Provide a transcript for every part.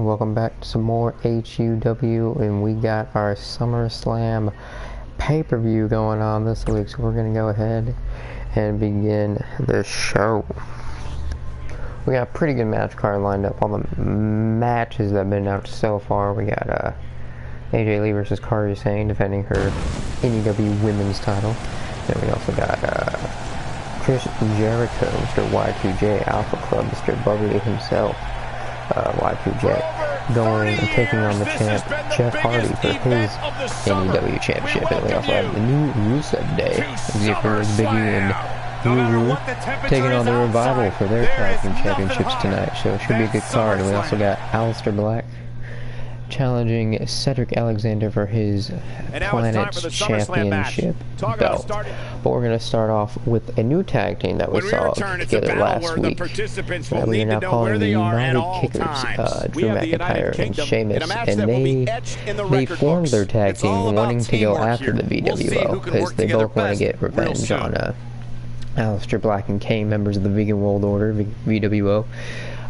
welcome back to some more HUW, and we got our SummerSlam pay-per-view going on this week, so we're going to go ahead and begin the show. We got a pretty good match card lined up. All the matches that have been announced so far. We got AJ Lee versus Kairi Sane defending her NEW Women's title. Then we also got Chris Jericho, Mr. Y2J, Alpha Club, Mr. Bubbly himself, Y2J, going and taking on the champ Jeff Hardy for his NEW championship. And we also have the new Rusev Day, Xavier Biggie and Ruru taking on the Revival for their tag team championships tonight. So it should be a good card. And we also got Aleister Black challenging Cedric Alexander for his Planet's Championship belt. But we're going to start off with a new tag team that we saw together last week that we are now calling the United Kickers, Drew McIntyre and Sheamus, and they formed their tag team wanting to go after the VWO because they both want to get revenge on Aleister Black and Kane, members of the Vegan World Order, VWO,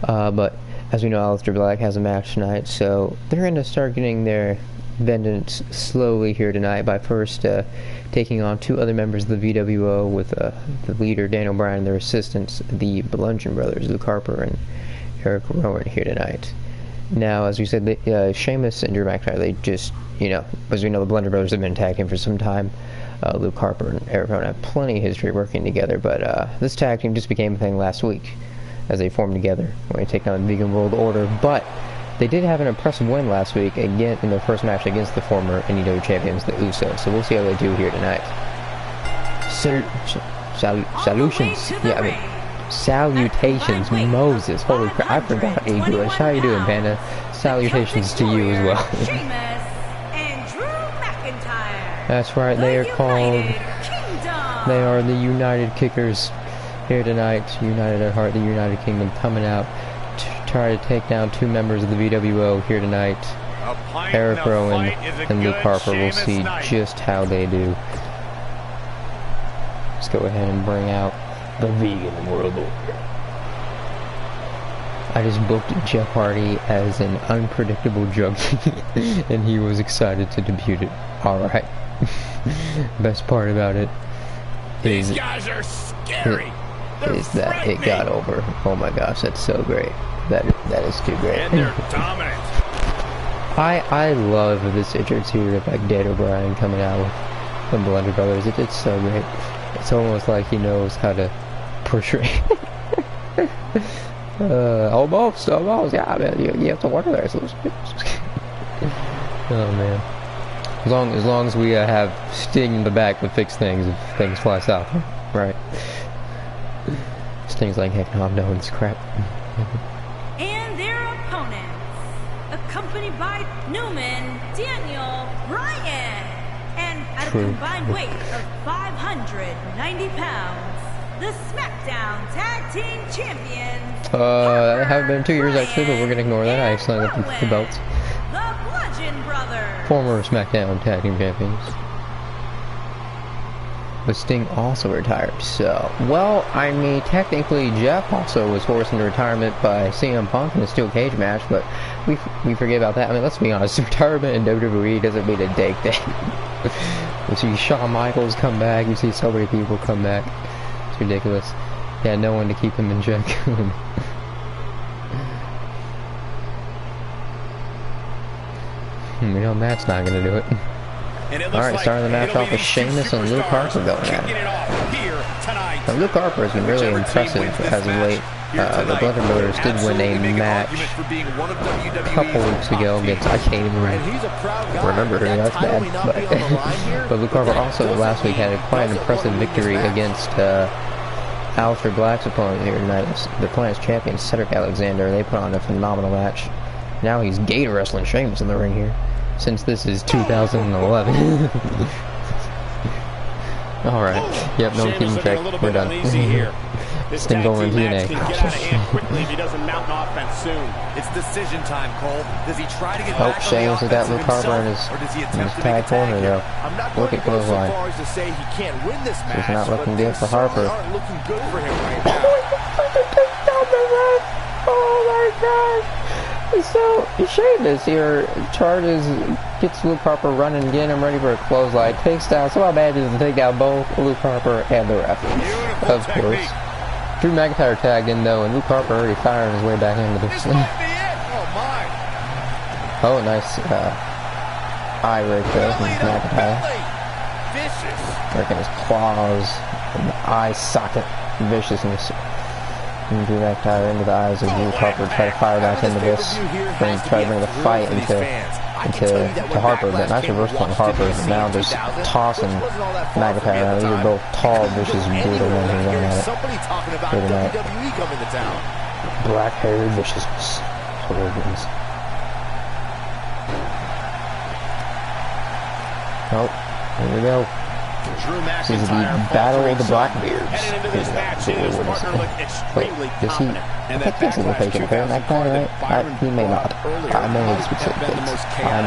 but as we know, Aleister Black has a match tonight, so they're going to start getting their vengeance slowly here tonight by first taking on two other members of the VWO with the leader, Daniel Bryan, and their assistants, the Bludgeon Brothers, Luke Harper and Eric Rowan, here tonight. Now, as we said, Sheamus and Drew McIntyre, they just, as we know, the Bludgeon Brothers have been tag team for some time. Luke Harper and Eric Rowan have plenty of history working together, but this tag team just became a thing last week as they formed together when they take on the Vegan World Order. But they did have an impressive win last week, again in their first match against the former NEW champions, the Usos. So we'll see how they do here tonight. Salutations, Moses. Holy crap, I forgot English. How you doing, Panda? Salutations to you as well. That's right, they are the United Kickers here tonight, united at heart, the United Kingdom coming out to try to take down two members of the VWO here tonight, Eric Rowan and Luke Harper. We'll see just how they do. Let's go ahead and bring out the Vegan World Order. I just booked Jeff Hardy as an unpredictable junkie, and he was excited to debut it. Alright. Best part about it is these guys are scary. Is that it got over. Oh my gosh, that's so great. That is too great. And they're dominant. I love this entrance here of like Daniel Bryan coming out with the Bludgeon Brothers. It's so great. It's almost like he knows how to portray. Almost, yeah, man. You have to work there. So oh man. As long as we have Sting in the back to fix things if things fly south, right? Things like heck no, I'm doing this crap. And their opponents, accompanied by Newman, Daniel, Bryan, and at a combined weight of 590 pounds, the SmackDown Tag Team Champions. It haven't been 2 years actually, but we're gonna ignore that. I signed up the belts. The Bludgeon Brothers, former SmackDown Tag Team Champions. But Sting also retired, so... Well, I mean, technically Jeff also was forced into retirement by CM Punk in a steel cage match, but we forget about that. I mean, let's be honest, retirement in WWE doesn't mean a dang thing. We see Shawn Michaels come back, you see so many people come back. It's ridiculous. Yeah, no one to keep him in check. Matt's not gonna do it. Alright, starting the match off with Sheamus and Luke Harper going at it. Now, Luke Harper has been really impressive as of late. The Bludgeon Brothers did win a match a couple weeks ago against, I can't even remember who, that's bad. But Luke Harper also last week had quite an impressive victory against Aleister Black's opponent here tonight, the Planet's champion, Cedric Alexander. They put on a phenomenal match. Now he's gator wrestling Sheamus in the ring here, since this is 2011. Alright. Yep, no keeping check. We're done. This thing going to TNA. Quickly if he doesn't mount an offense soon. It's decision time, Cole. Does he try to get back Sheamus has got Luke Harper in his tag corner though. Look at clothesline. It's not looking good for Harper. Oh my gosh. So, Sheamus here charges, gets Luke Harper running, getting him ready for a clothesline, takes down, so how bad is it to take down both Luke Harper and the ref? Of course. Drew McIntyre tagged in though, and Luke Harper already firing his way back into this thing. Oh, nice eye right there from McIntyre. Working his claws and the eye socket viciousness. And Drew McIntyre into the eyes of Luke Harper, try to fire back into this, try to bring the fight into Harper, but nice reversal on Harper, now just tossing McIntyre around. These are both tall, vicious, brutal men who run at it here tonight. Black-haired viciousness. Hooligans. Nope. Here we go. This is the Battle of the Blackbeards. Wait, does he? I think this is the fake affair, McIntyre, right? He may not. I may have specific things. I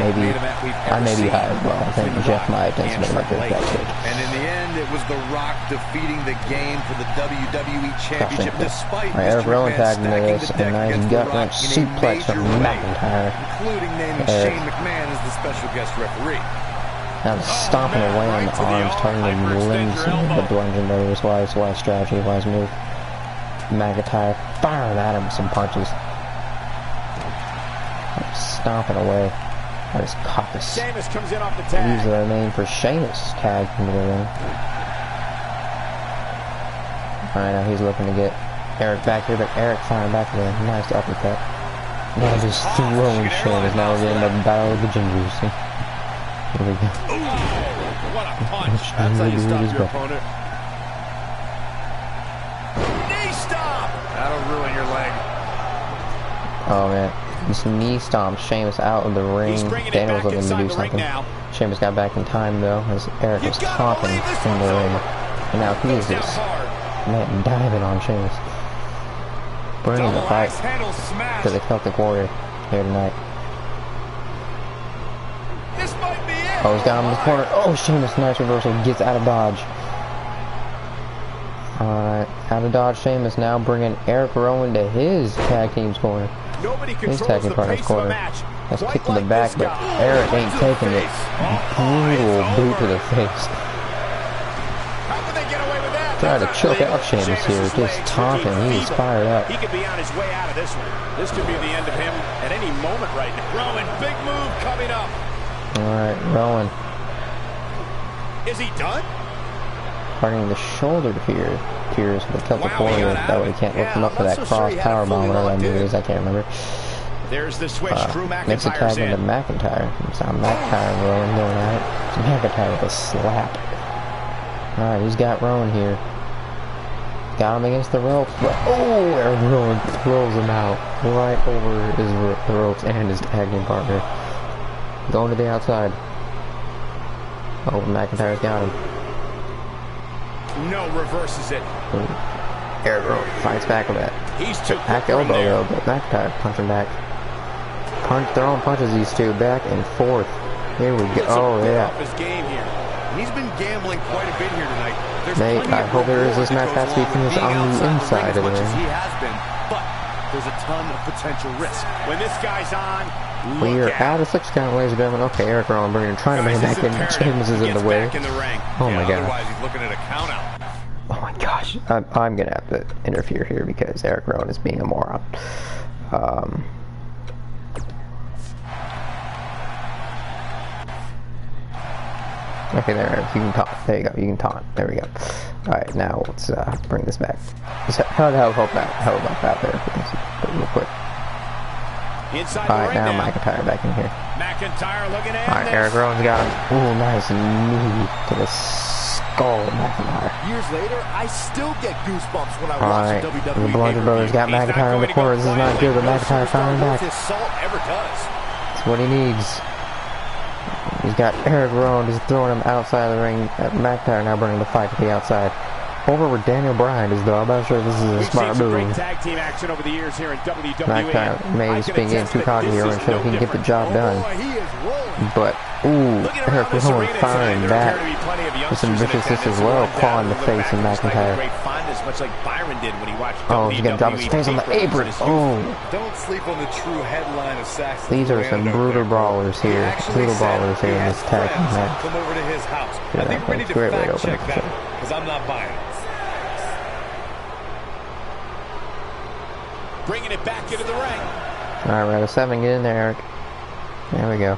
may be high as well. I think Jeff might have done some of my backstage. And in the end, it was The Rock defeating the game for the WWE Championship despite Eric Rowan tagged into this, and nice gut-wrench suplex from McIntyre. Including naming Shane McMahon as the special guest referee. Now stomping away on the arms, turning the limbs into the bludgeon brothers. Wise strategy, wise move. McIntyre firing at him with some punches. Stomping away at his caucus. Sheamus comes in off the tag. Leaves the remain for Sheamus tagged into the ring. Alright, now he's looking to get Eric back here, but Eric firing back there. Nice uppercut. Now just throwing Sheamus. Now we're getting the battle of the gingers. Here we go. Ooh, what a punch. That's how you stop your opponent. Knee stomp! That'll ruin your leg. Oh man. This knee stomp Sheamus out of the ring. Daniel was looking to do something. Sheamus got back in time though, as Eric was taunting in the ring. And now he is just diving on Sheamus. Bringing the fight to the Celtic Warrior here tonight. Oh, he's got him in the corner. Oh, Sheamus, nice reversal. Gets out of dodge. Alright, out of dodge Sheamus now bringing Eric Rowan to his tag team's corner. His tag team partner's corner. That's kicked in the back, but Eric ain't taking it. Brutal boot to the face. Trying to choke out Sheamus here. Just taunting. He's fired up. He could be on his way out of this one. This could be the end of him at any moment right now. Rowan, big move coming up. Alright, Rowan. Is he done? Parting the shoulder here. Tears for the Celtic Warrior. That way he can't lift him up for that cross powerbomb, whatever that move is. I can't remember. There's the switch. Drew Makes a tag into McIntyre. It's on McIntyre and Rowan going at it. It's McIntyre with a slap. Alright, who's got Rowan here? Got him against the ropes. But, oh, Eric Rowan throws him out. Right over the ropes and his tag team partner. Going to the outside. Oh, McIntyre's got him. No, reverses it. Eric Rowan fights back with that. He's too back elbow though, but McIntyre punching back. Throwing punches these two back and forth. Here we go. Oh yeah. His game here. He's been gambling quite a bit here tonight. Mate, I hope this match has to be finished on the inside of the ring. He has been, but there's a ton of potential risk. When this guy's on, we are out of 6 count, ladies and gentlemen. Okay, Eric Rowan trying to bring it back in. Sheamus is in the way. Oh my god. Otherwise he's looking at a count out. Oh my gosh. I'm gonna have to interfere here because Eric Rowan is being a moron. Okay, there, you can taunt. There you go, you can taunt. There we go. Alright, now let's bring this back. How about that there? Real quick. Alright, now McIntyre back in here. McIntyre looking at Alright, Eric Rowan's got him. Ooh, nice knee to the skull of McIntyre. Years later, I still get goosebumps when I watch the WWE. The Bludgeon Brothers got McIntyre in the corner. This is not good, but McIntyre firing back. That's what he needs. He's got Eric Rowan just throwing him outside of the ring. McIntyre now bringing the fight to the outside. Over where Daniel Bryan is, though. I'm not sure if this is a smart move. Tag team action over the years here in WWE. McIntyre may just be getting too cocky here and show he can get the job done. But, ooh, Eric Rowan firing back with some viciousness as well, clawing the face of McIntyre. much like Byron did when he watched Oh, he's gonna drop his face on the apron. Oh. Don't sleep on the true headline of Saxon's. These are some brutal brawlers here. Brutal brawlers here in this tag team match. Come over to his house. Yeah, I think we need to great way to fact check open the that show. because I'm not buying it. Bringing it back into the ring. Alright, we're at a 7. Get in there, Eric. There we go.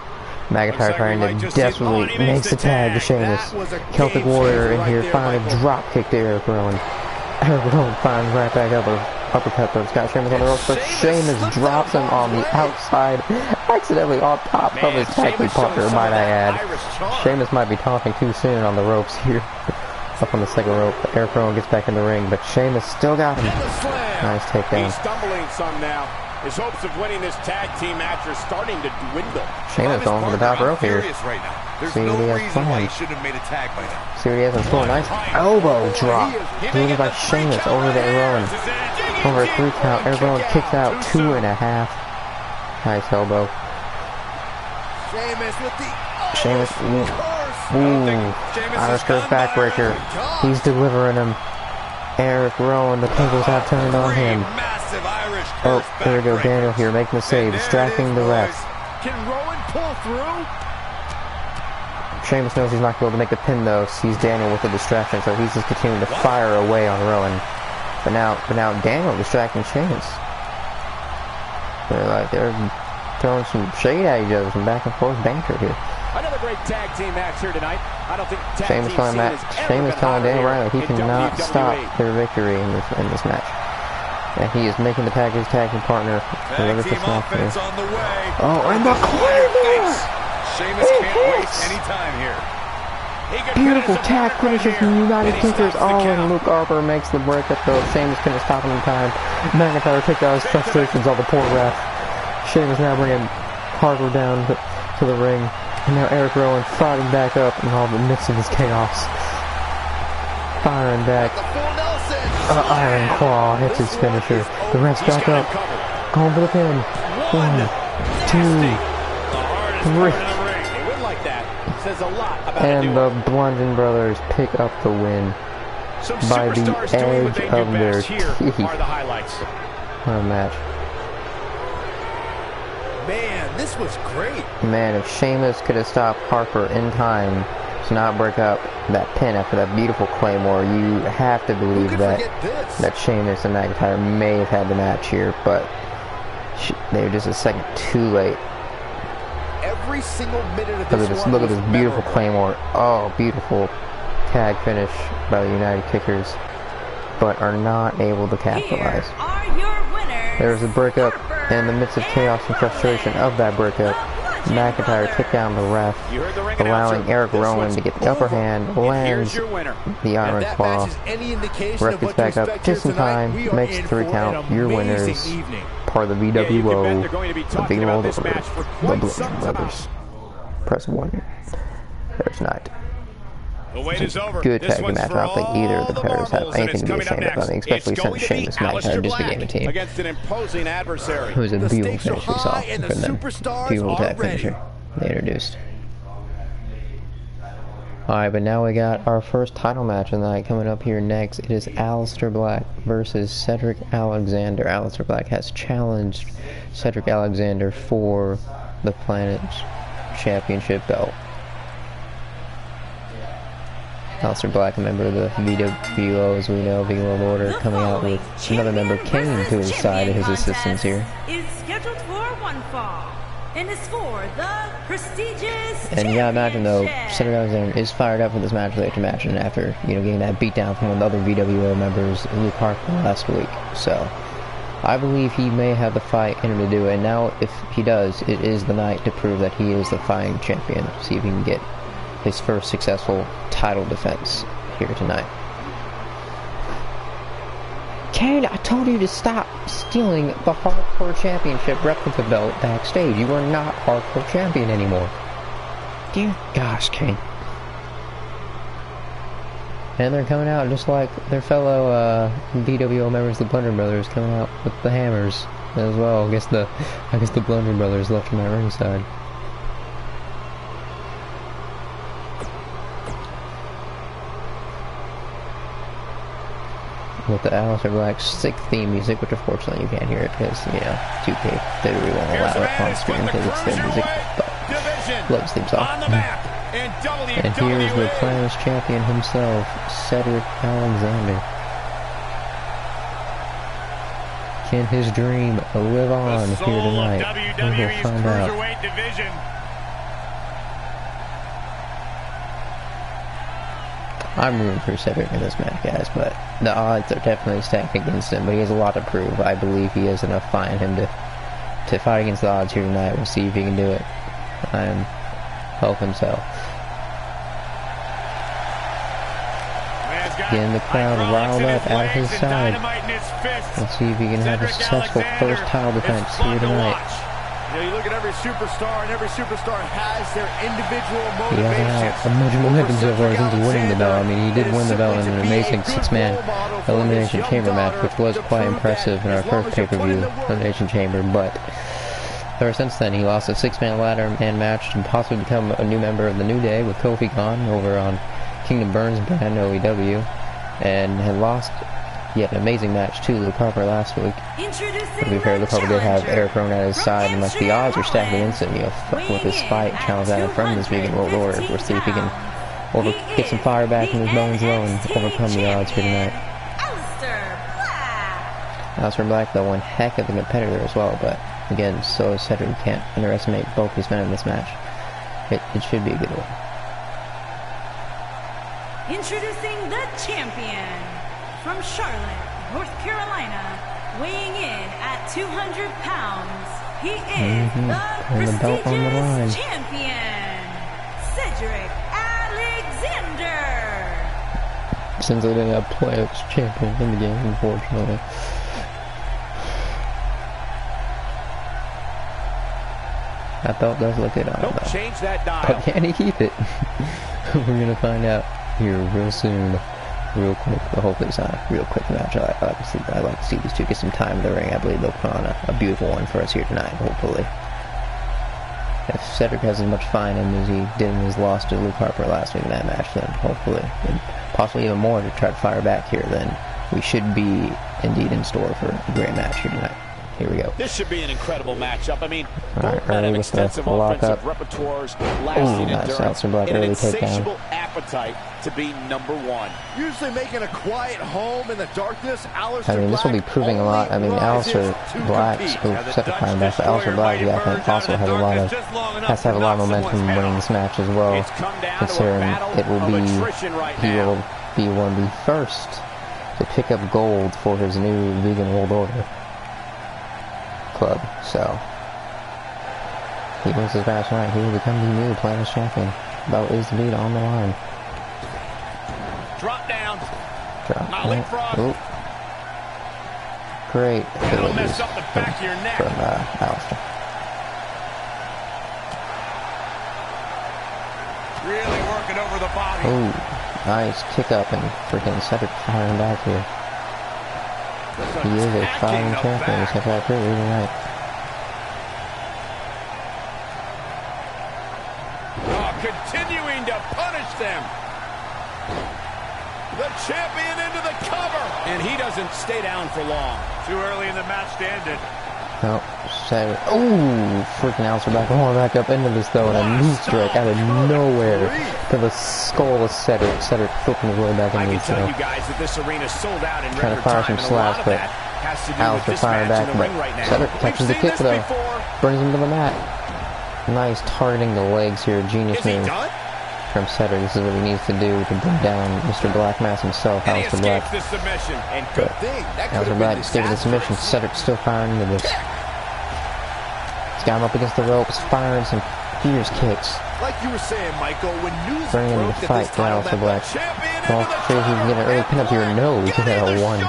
McIntyre trying to desperately makes the tag to Sheamus. Celtic Warrior in here, finding a drop kick to Eric Rowan. Eric Rowan finds right back up with uppercut, but it's got Sheamus on the ropes, but Sheamus drops him on the outside, accidentally on top of his tag team partner, might I add. Sheamus might be talking too soon on the ropes here. Up on the second rope, Eric Rowan gets back in the ring, but Sheamus still got him. Nice takedown. He's stumbling some now. His hopes of winning this tag team match are starting to dwindle. Sheamus going for the top rope here. Right now. There's See no what he has reason why he planned. shouldn't have made a tag by now. See what he has in store. Nice elbow drop. Delivered by Sheamus over to Eric Rowan. Over a 3 count. Eric Rowan kicks out 2.5. Nice elbow. Sheamus with the Sheamus. Ooh. Irish curse backbreaker. He's delivering him. Eric Rowan, the tables have turned on him. massive Irish Oh, curse there we go. backbreaker. Daniel here making the save, distracting the ref. Can Rowan pull through? Sheamus knows he's not going to be able to make the pin though. Sees Daniel with the distraction, so he's just continuing to fire away on Rowan. But now Daniel distracting Sheamus. They're throwing some shade at each other, some back and forth banter here. Another great tag team match here tonight. I don't think tag Sheamus team telling scene has ever been telling hotter Daniel Bryan that he in cannot WWE. stop their victory in this match. And he is making the his tag team partner deliver Tag this team match here. offense on the way. Oh, and the corner! Sheamus can't waste any time here. Beautiful tag finishes from United Kickers. Oh, and Luke Harper makes the breakup though. Sheamus couldn't stop him in time. McIntyre picked out his frustrations on the poor ref. Sheamus now bringing Harper down to the ring. And now Eric Rowan fighting back up in all the midst of his chaos. Firing back. Iron Claw hits his finisher. The ref's back up. Going for the pin. 1, 2, 3. And the Bludgeon Brothers pick up the win by the edge of their teeth. What a match. Man, this was great. Man, if Sheamus could have stopped Harper in time to not break up that pin after that beautiful Claymore, you have to believe that Sheamus and McIntyre may have had the match here, but they were just a second too late. Every single minute of this Look at this beautiful Claymore. Oh, beautiful tag finish by the United Kickers, but are not able to capitalize. Here are your winners. There's a breakup in the midst of chaos and frustration of that breakup. McIntyre took down the ref, allowing Eric Rowan to get the upper hand, lands the Iron Claw. Ref gets back up just in time, makes the 3 count. Your winners, part of the VWO, the Big World Order, the Bludgeon Brothers. Press 1. There's not. Good tag team match. I don't think either of the competitors have anything to be ashamed of. I mean, especially since Sheamus and McIntyre just became a team. It was a beautiful finish we saw from them. Beautiful tag finisher they introduced. Alright, but now we got our first title match of the night coming up here next. It is Aleister Black versus Cedric Alexander. Aleister Black has challenged Cedric Alexander for the Planet's Championship belt. Aleister Black, a member of the VWO, as we know, Big World Order, coming out with another member, Kane, to his side of his assistants here. Is scheduled for one fall, and is for the prestigious. And you gotta imagine though, Cedric Alexander is fired up for this match after match, and after getting that beatdown from one of the other VWO members, Luke Harper, last week. So I believe he may have the fight in him to do it. And now, if he does, it is the night to prove that he is the fighting champion. See if he can get his first successful title defense here tonight. Kane, I told you to stop stealing the Hardcore Championship replica belt backstage. You are not Hardcore Champion anymore. Dear gosh, Kane. And they're coming out just like their fellow VWO members, the Bludgeon Brothers, coming out with the hammers as well. I guess the Bludgeon Brothers left from that ringside. with the Aleister Black sick theme music, which unfortunately you can't hear it because, you know, 2K literally won't allow it on screen because it's their music, but loves theme song. And here's the Clash champion himself, Cedric Alexander. Can his dream live on here tonight? We'll find out. I'm rooting for Cedric in this match, guys, but the odds are definitely stacked against him, but he has a lot to prove. I believe he has enough fight in him to fight against the odds here tonight. We'll see if he can do it. Help himself. Getting the crowd riled up at his side. Let's see if he can have a successful first title defense here tonight. You know, you look at every superstar, and every superstar has their individual He hasn't had a much momentum so far since winning the belt. I mean, he did win the belt in an amazing six-man Elimination Chamber match, which was quite impressive in our first pay-per-view Elimination Chamber, but ever since then, he lost a six-man ladder man match to possibly become a new member of the New Day with Kofi Khan over on Kingdomburn's brand OEW, and had lost yet an amazing match to Luke Harper last week. To be fair, Luke Harper did have Eric Rowan at his side, and like the odds are stacked against him. You know, with his fight challenge out from this week in World Order, we'll see if he can get some fire back in his bones low and overcome the odds here tonight. Aleister Black, though, one heck of a competitor as well, but again, so is Cedric. You can't underestimate both these men in this match. It should be a good one. Introducing the champion from Charlotte, North Carolina, weighing in at 200 pounds. He is the prestigious champion, Cedric Alexander. Since they didn't have players champion in the game, unfortunately. That belt does look good on him, though. Change that dial. But can he keep it? We're gonna find out here real soon, real quick. Hopefully it's not a real quick match. I like to see these two get some time in the ring. I believe they'll put on a beautiful one for us here tonight, hopefully. If Cedric has as much fire in him as he did in his loss to Luke Harper last week in that match, then hopefully, and possibly even more to try to fire back here, then we should be indeed in store for a great match here tonight. Here we go. This should be an incredible matchup. I mean, both men have extensive offensive repertoires, lasting endurance, and an insatiable appetite to be number one. Usually making a quiet home in the darkness, I mean, this will be proving a lot. I mean, Aleister Black's Cedric coming back, but Aleister Black, I think, also has to have a lot of momentum winning this match as well, considering he will be one of the first to pick up gold for his new vegan World Order club. So he wins his match tonight, he will become the new Planet Champion. Belt is the lead on the line. Drop down. Oop. Great abilities from Aleister. Really working over the body. Ooh, nice kick up and freaking Cedric firing back here. He is a fighting champion. He's got that pretty tonight. Continuing to punish them. The champion into the cover. And he doesn't stay down for long. Too early in the match to end it. No, Cedric. Ooh, freaking Aleister back. I want back up into this though, and a knee strike out of nowhere to the skull of Cedric. Cedric flipping his way back into the show. Trying to fire some slaps, but Aleister firing back. But Cedric catches the kick though. Brings him to the mat. Nice targeting the legs here. Genius move from Cedric. This is what he needs to do to bring down Mr. Black Mass himself, Aleister Black. But Aleister Black escaped the submission. Cedric still firing into this. He's got him up against the ropes, firing some fierce kicks. Like you were saying, Michael, when news bringing him to fight for Aleister Black. Well, sure he can get an early pin up here. No, he can hit a 1.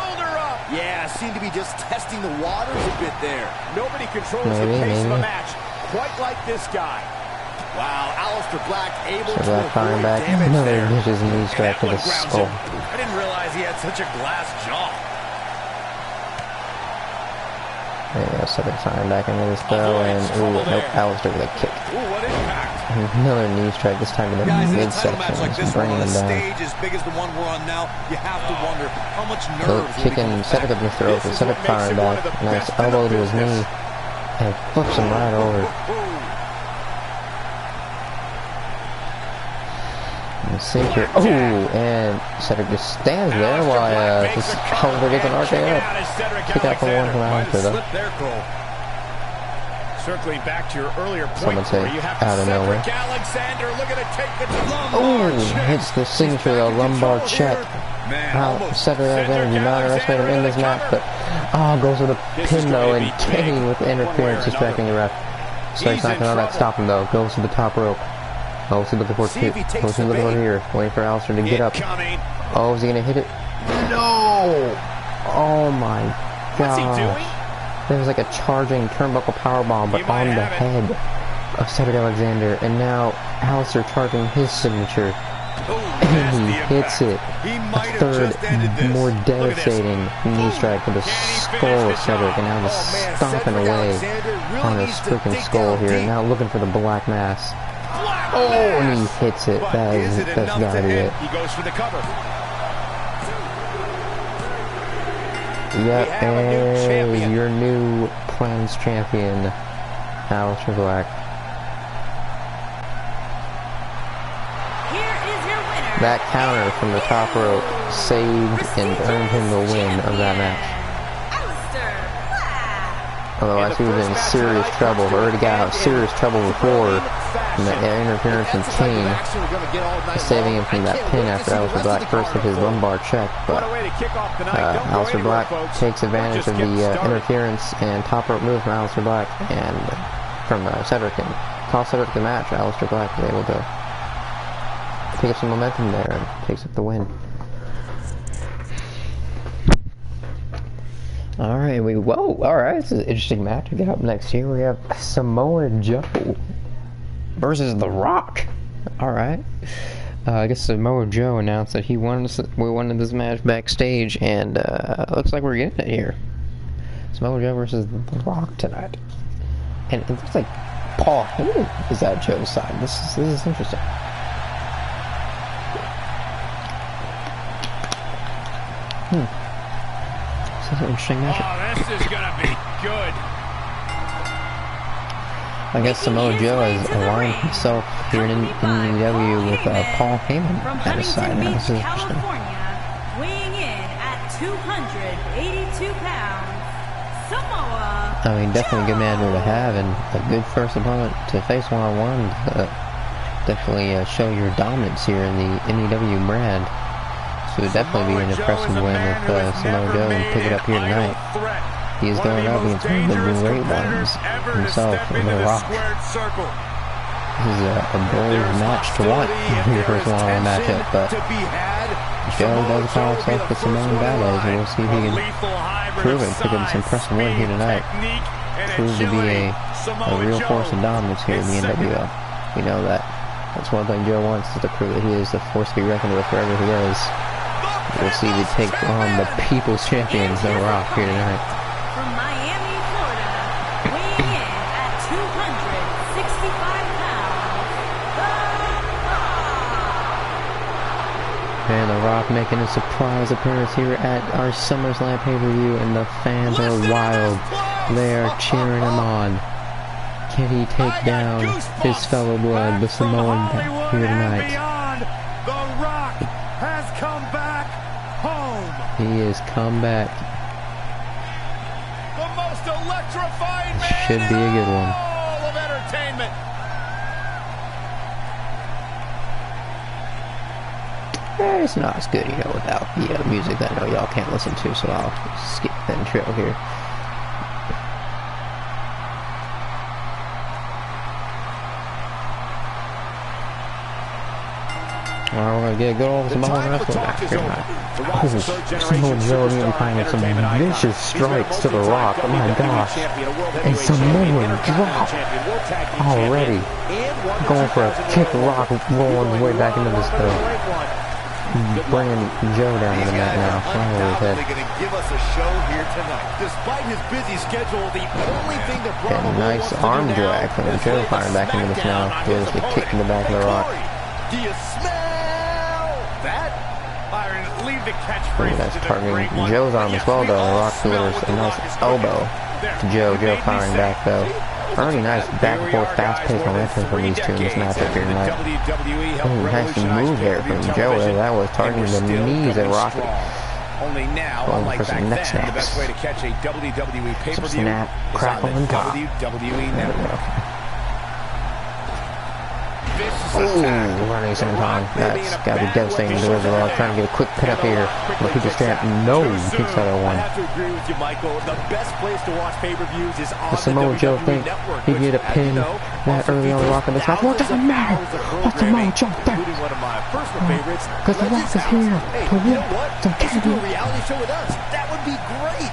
Yeah, seemed to be just testing the waters a bit there. Nobody controls the pace of the match quite like this guy. Wow, Aleister Black able to avoid back. damage there. His knee strike to the skull. I didn't realize he had such a glass jaw. There you go, Cedric firing back into this though, and ooh, nope, Aleister with a kick. Ooh, what impact. Another knee strike, this time to the midsection, just bringing him down. So kicking Cedric up the throat, but Cedric firing back. Nice elbow to his knee, and flips him right over. And sinker. Oh, and Cedric just stands there while just Oliver gets an RKO. Kick out for one from Alistair though. Circling back to your earlier point, Someone say out of nowhere. Oh, hits the signature of the lumbar check. Now, Cedric Alexander, do not underestimate him in this match, but goes with a pin though, and Kane with the interference distracting the ref. So he's not gonna let that stop him though. Goes to the top rope. Oh, what's he looking for? What's he looking for here? Waiting for Alistair to get up. Oh, is he gonna hit it? No! Oh my gosh. There was like a charging turnbuckle powerbomb, but on the head of Cedric Alexander, and now Alistair charging his signature, and he hits it. A third, more devastating knee strike to the skull of Cedric, and now just stomping away on his freaking skull here. Now looking for the black mass. Oh, and he hits it. That's gotta be it. He goes for the cover. Yep, and your new Plans champion, Alistair Black. Here is your winner. That counter from the top rope saved and earned him the win of that match. Alistair Black. Otherwise, he was in serious trouble. Already got out of serious trouble before. And the interference from Kane saving him from that pin after Alistair Black first hit his lumbar check. But Alistair Black takes advantage of the interference and top rope move from Alistair Black and from Cedric, and cost Cedric the match. Alistair Black is able to pick up some momentum there and takes up the win. Alright, alright, this is an interesting match. We get up next here. We have Samoa Joe versus The Rock. Alright. I guess Samoa Joe announced that we wanted this match backstage, and looks like we're getting it here. Samoa Joe versus The Rock tonight. And it looks like Paul Heyman is at Joe's side. This is interesting. This is an interesting matchup. Oh, this is gonna be good. I guess Samoa Joe has aligned himself here in AEW with Paul Heyman at his side. Now, this is interesting. Weighing in at 282 pounds, Samoa I mean, definitely a good man to have, and a good first opponent to face one-on-one. Definitely show your dominance here in the NEW brand. So it would definitely be an impressive win if Samoa Joe can pick it up here tonight. He is going up against one of the great ones himself, The Rock. This is a brave match to watch in your first one-on-one matchup, but Joe does call himself the Samoan Badass, and we'll see if he can prove it, pick up some impressive win here tonight. Prove to be a real force of dominance here in the NWO. We know that. That's one thing Joe wants, is to prove that he is the force to be reckoned with wherever he is. We'll see if he takes on the People's Champions, The Rock, here tonight. from Miami, Florida, weighing in at 265 pounds, The Rock. And The Rock making a surprise appearance here at our SummerSlam pay-per-view, and the fans are wild. They are cheering him on. Can he take down his fellow blood, the Samoan, here tonight? The Rock has come back home. He has come back. The most electrifying man Should be a good one. all of entertainment. It's not as good, without the music that I know y'all can't listen to, so I'll skip the intro here. Alright, we're gonna get a good old Samoan wrestling back here tonight. Samoa Joe even finding some vicious strikes to The Rock. Oh my gosh. And Samoan drop already. Going for a kick. Rock rolling his way back into this bringing Joe down to the mat now. Undoubtedly going to give us a show here tonight. Despite his busy schedule, the only thing that Bravo nice arm drag from Joe firing back into this now. Here's the kick in the back of the Rock. Do you smell that? Byron, leave the catchphrase That's to the targeting great one. Joe's arm as well, though. The Rock delivers a nice elbow to Joe. Joe firing back, though. Already nice back and forth, fast-paced momentum from these two in this matchup here tonight. Ooh, nice move there from Joe. That was targeting the knees at Rocky. Only now, Going unlike for some back neck then, the snaps. best way to catch a WWE pay-per-view Some snap, is crackle, on and the pop. WWE There we Network. go. Vicious Ooh, attack. running senton. That's gotta be devastating to the Rock. Trying to get a quick pin up here. But he just can't. No, he kicks out of I one. have to agree with you, Michael. The best place to watch pay-per-views is on The Samoa Joe WWE think Network, he which, get a as pin you know, that also early on the Rock in this match. What does it matter? What's Samoa Joe think? including one of my personal favorites, Because the Rock is here Hey, to you know win what? some He should do a candy. reality show with us. That would be great.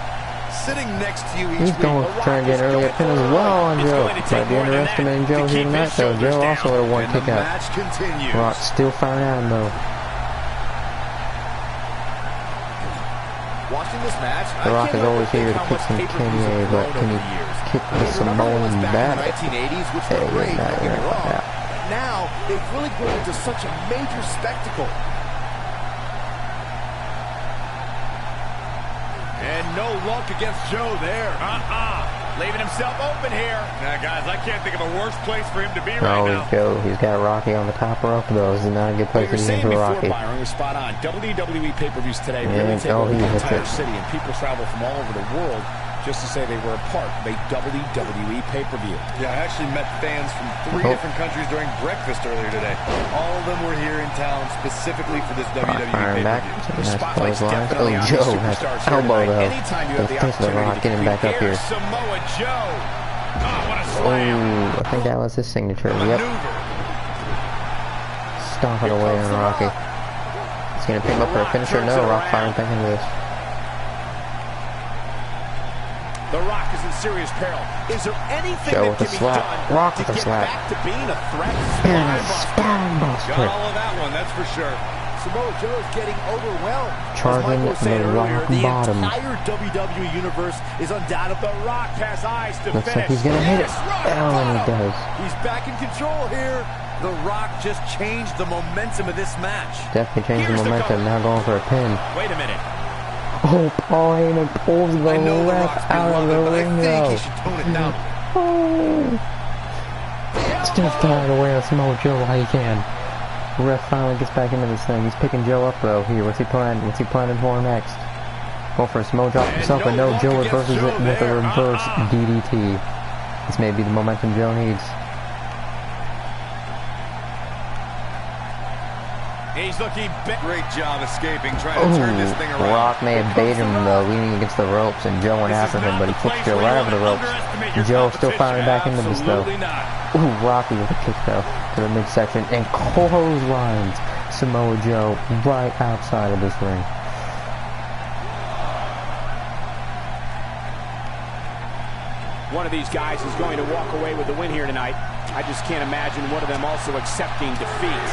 Sitting next to you each He's week, going The to Rock try and get is an earlier going pin for as a well run. on It's Joe. going to take Might be more than that underestimating to Joe here keep tonight, his though. shoulders Joe also would have one down. kick And the out. match continues. Rock still firing at him, though. Watching this match, The Rock is always here to kick some Kanye, but can he kick the Samoan back? Back in the 1980s, which Hey, were great, you're not don't get me gonna wrong. find out. Now, they've really grown into such a major spectacle. And no luck against Joe there. Leaving himself open here. Now, guys, I can't think of a worse place for him to be right Oh, now. Joe, he's got Rocky on the top rope, though. This is not a good place to be for Rocky. Byron was spot on. WWE pay-per-views today Yeah, really take oh, over he the hit entire it. city, and people travel from all over the world just to say they were a part of a WWE pay-per-view. Yeah, I actually met fans from 3 different countries during breakfast earlier today. All of them were here in town specifically for this WWE Firing back. pay-per-view. Nice spotlight's clothesline. definitely Oh, on Joe these has superstars here elbow, tonight. though. Anytime you To have the the face of the opportunity Rock. to Get him back up here. Here's Samoa Joe. Oh, what a slam. Oh, I think that was his signature. Yep. Maneuver. Stomp it away on Rocky. He's going to pick him up for a finisher. No, Rock firing back into this. The Rock is in serious peril. Is there anything Joe that with a can be slap. done Rock to with a get slap. back to being a threat? And a spine Got buster. all of that one, that's for sure. Samoa Joe is getting overwhelmed. Charging As Michael was saying the earlier, Rock the bottom. entire WWE universe is undoubtedly. The Rock has eyes to Looks finish. like he's going to hit it. Yes, rock Oh, and he bottom. does. He's back in control here. The Rock just changed the momentum of this match. Definitely changed the Here's the momentum. Now going for a pin. Wait a minute. Oh, Paul Heyman pulls the I know The ref Rock's out of the beloved, but I ring, think though. he should tone it down. Oh. Still throwing away on Samoa Joe while he can. Ref finally gets back into this thing. He's picking Joe up, though. Here, what's he planning? What's he planning for next? Going for a Samoa drop himself, but no, Joe reverses it with a reverse DDT. This may be the momentum Joe needs. He's looking big. Great job escaping, trying to turn this thing Ooh, around. Rock may have baited him, though, leaning against the ropes, and Joe went after him, but he flipped Joe right over the ropes. Joe still firing back into this, though. Absolutely not. Ooh, Rocky with a kick, though, to the midsection, and clotheslines Samoa Joe right outside of this ring. One of these guys is going to walk away with the win here tonight. I just can't imagine one of them also accepting defeat.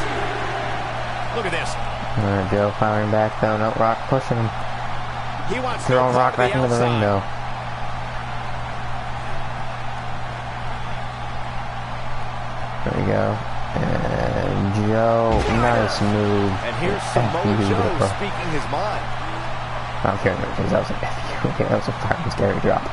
Look at this. Alright, Joe firing back, though. No, Rock pushing him. He wants Throwing Rock back into the ring, though. There we go. And Joe, nice move. And here's F you, Samoa Joe bro. speaking his mind. I don't care if that was an F you. Okay, that was a fucking scary drop.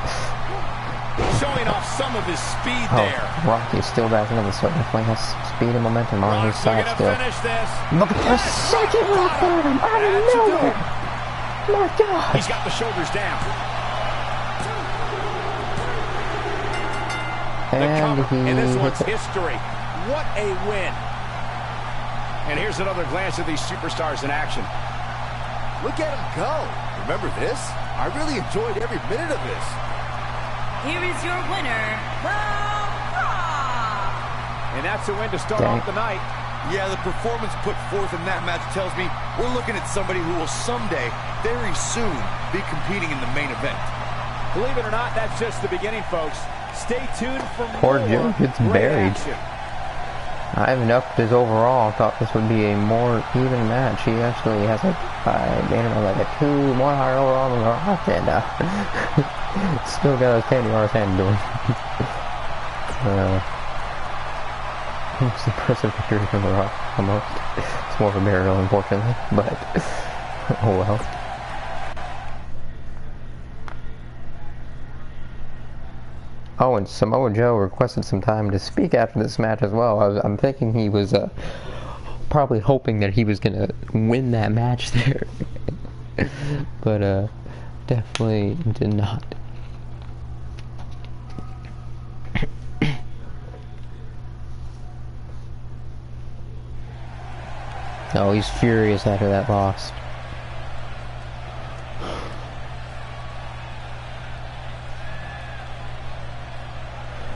showing off some of his speed Oh, there. Rocky is still back into the so definitely has speed and momentum on his Rock's side looking to still. finish this. Look at the second rock bottom out of nowhere. My God. He's got the shoulders down. The And cover, and this he one's hits it. history. What a win. And here's another glance at these superstars in action. Look at him go. Remember this? I really enjoyed every minute of this. Here is your winner, The Rock. And that's a win to start Dang. off the night. Yeah, the performance put forth in that match tells me we're looking at somebody who will someday, very soon, be competing in the main event. Believe it or not, that's just the beginning, folks. Stay tuned for Poor more Joe gets great buried. action. I haven't upped his overall. I thought this would be a more even match. He actually has like, I made him like a 2 more higher overall than the Rock, and still got his candy bars hand doing. It's an impressive victory from the Rock, almost. It's more of a burial, unfortunately, but oh well. Oh, and Samoa Joe requested some time to speak after this match as well. I'm thinking he was probably hoping that he was gonna win that match there, but definitely did not. Oh, he's furious after that loss.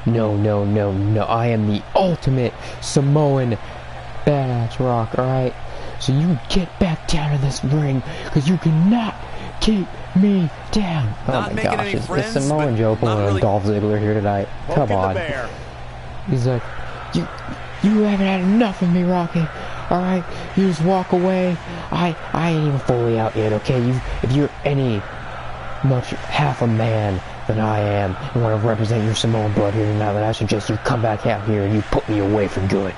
No, no, no, no. I am the ultimate Samoan badass Rock, alright? So you get back down to this ring, because you cannot keep me down. Oh my gosh, it's Samoan Joe pulling on Dolph Ziggler here tonight. Come on. He's like, you haven't had enough of me, Rocky. Alright, you just walk away. I ain't even fully out yet, okay? If you're any much half a man than I am and want to represent your Samoan blood here tonight, then I suggest you come back out here and you put me away for good.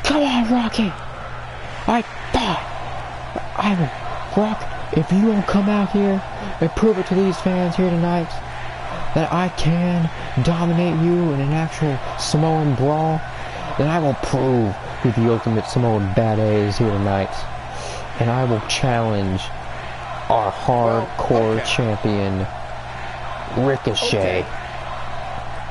Come on, Rocky! Rock, if you don't come out here and prove it to these fans here tonight that I can dominate you in an actual Samoan brawl, then I will prove who the ultimate Samoan badass is here tonight. And I will challenge our hardcore champion, Ricochet,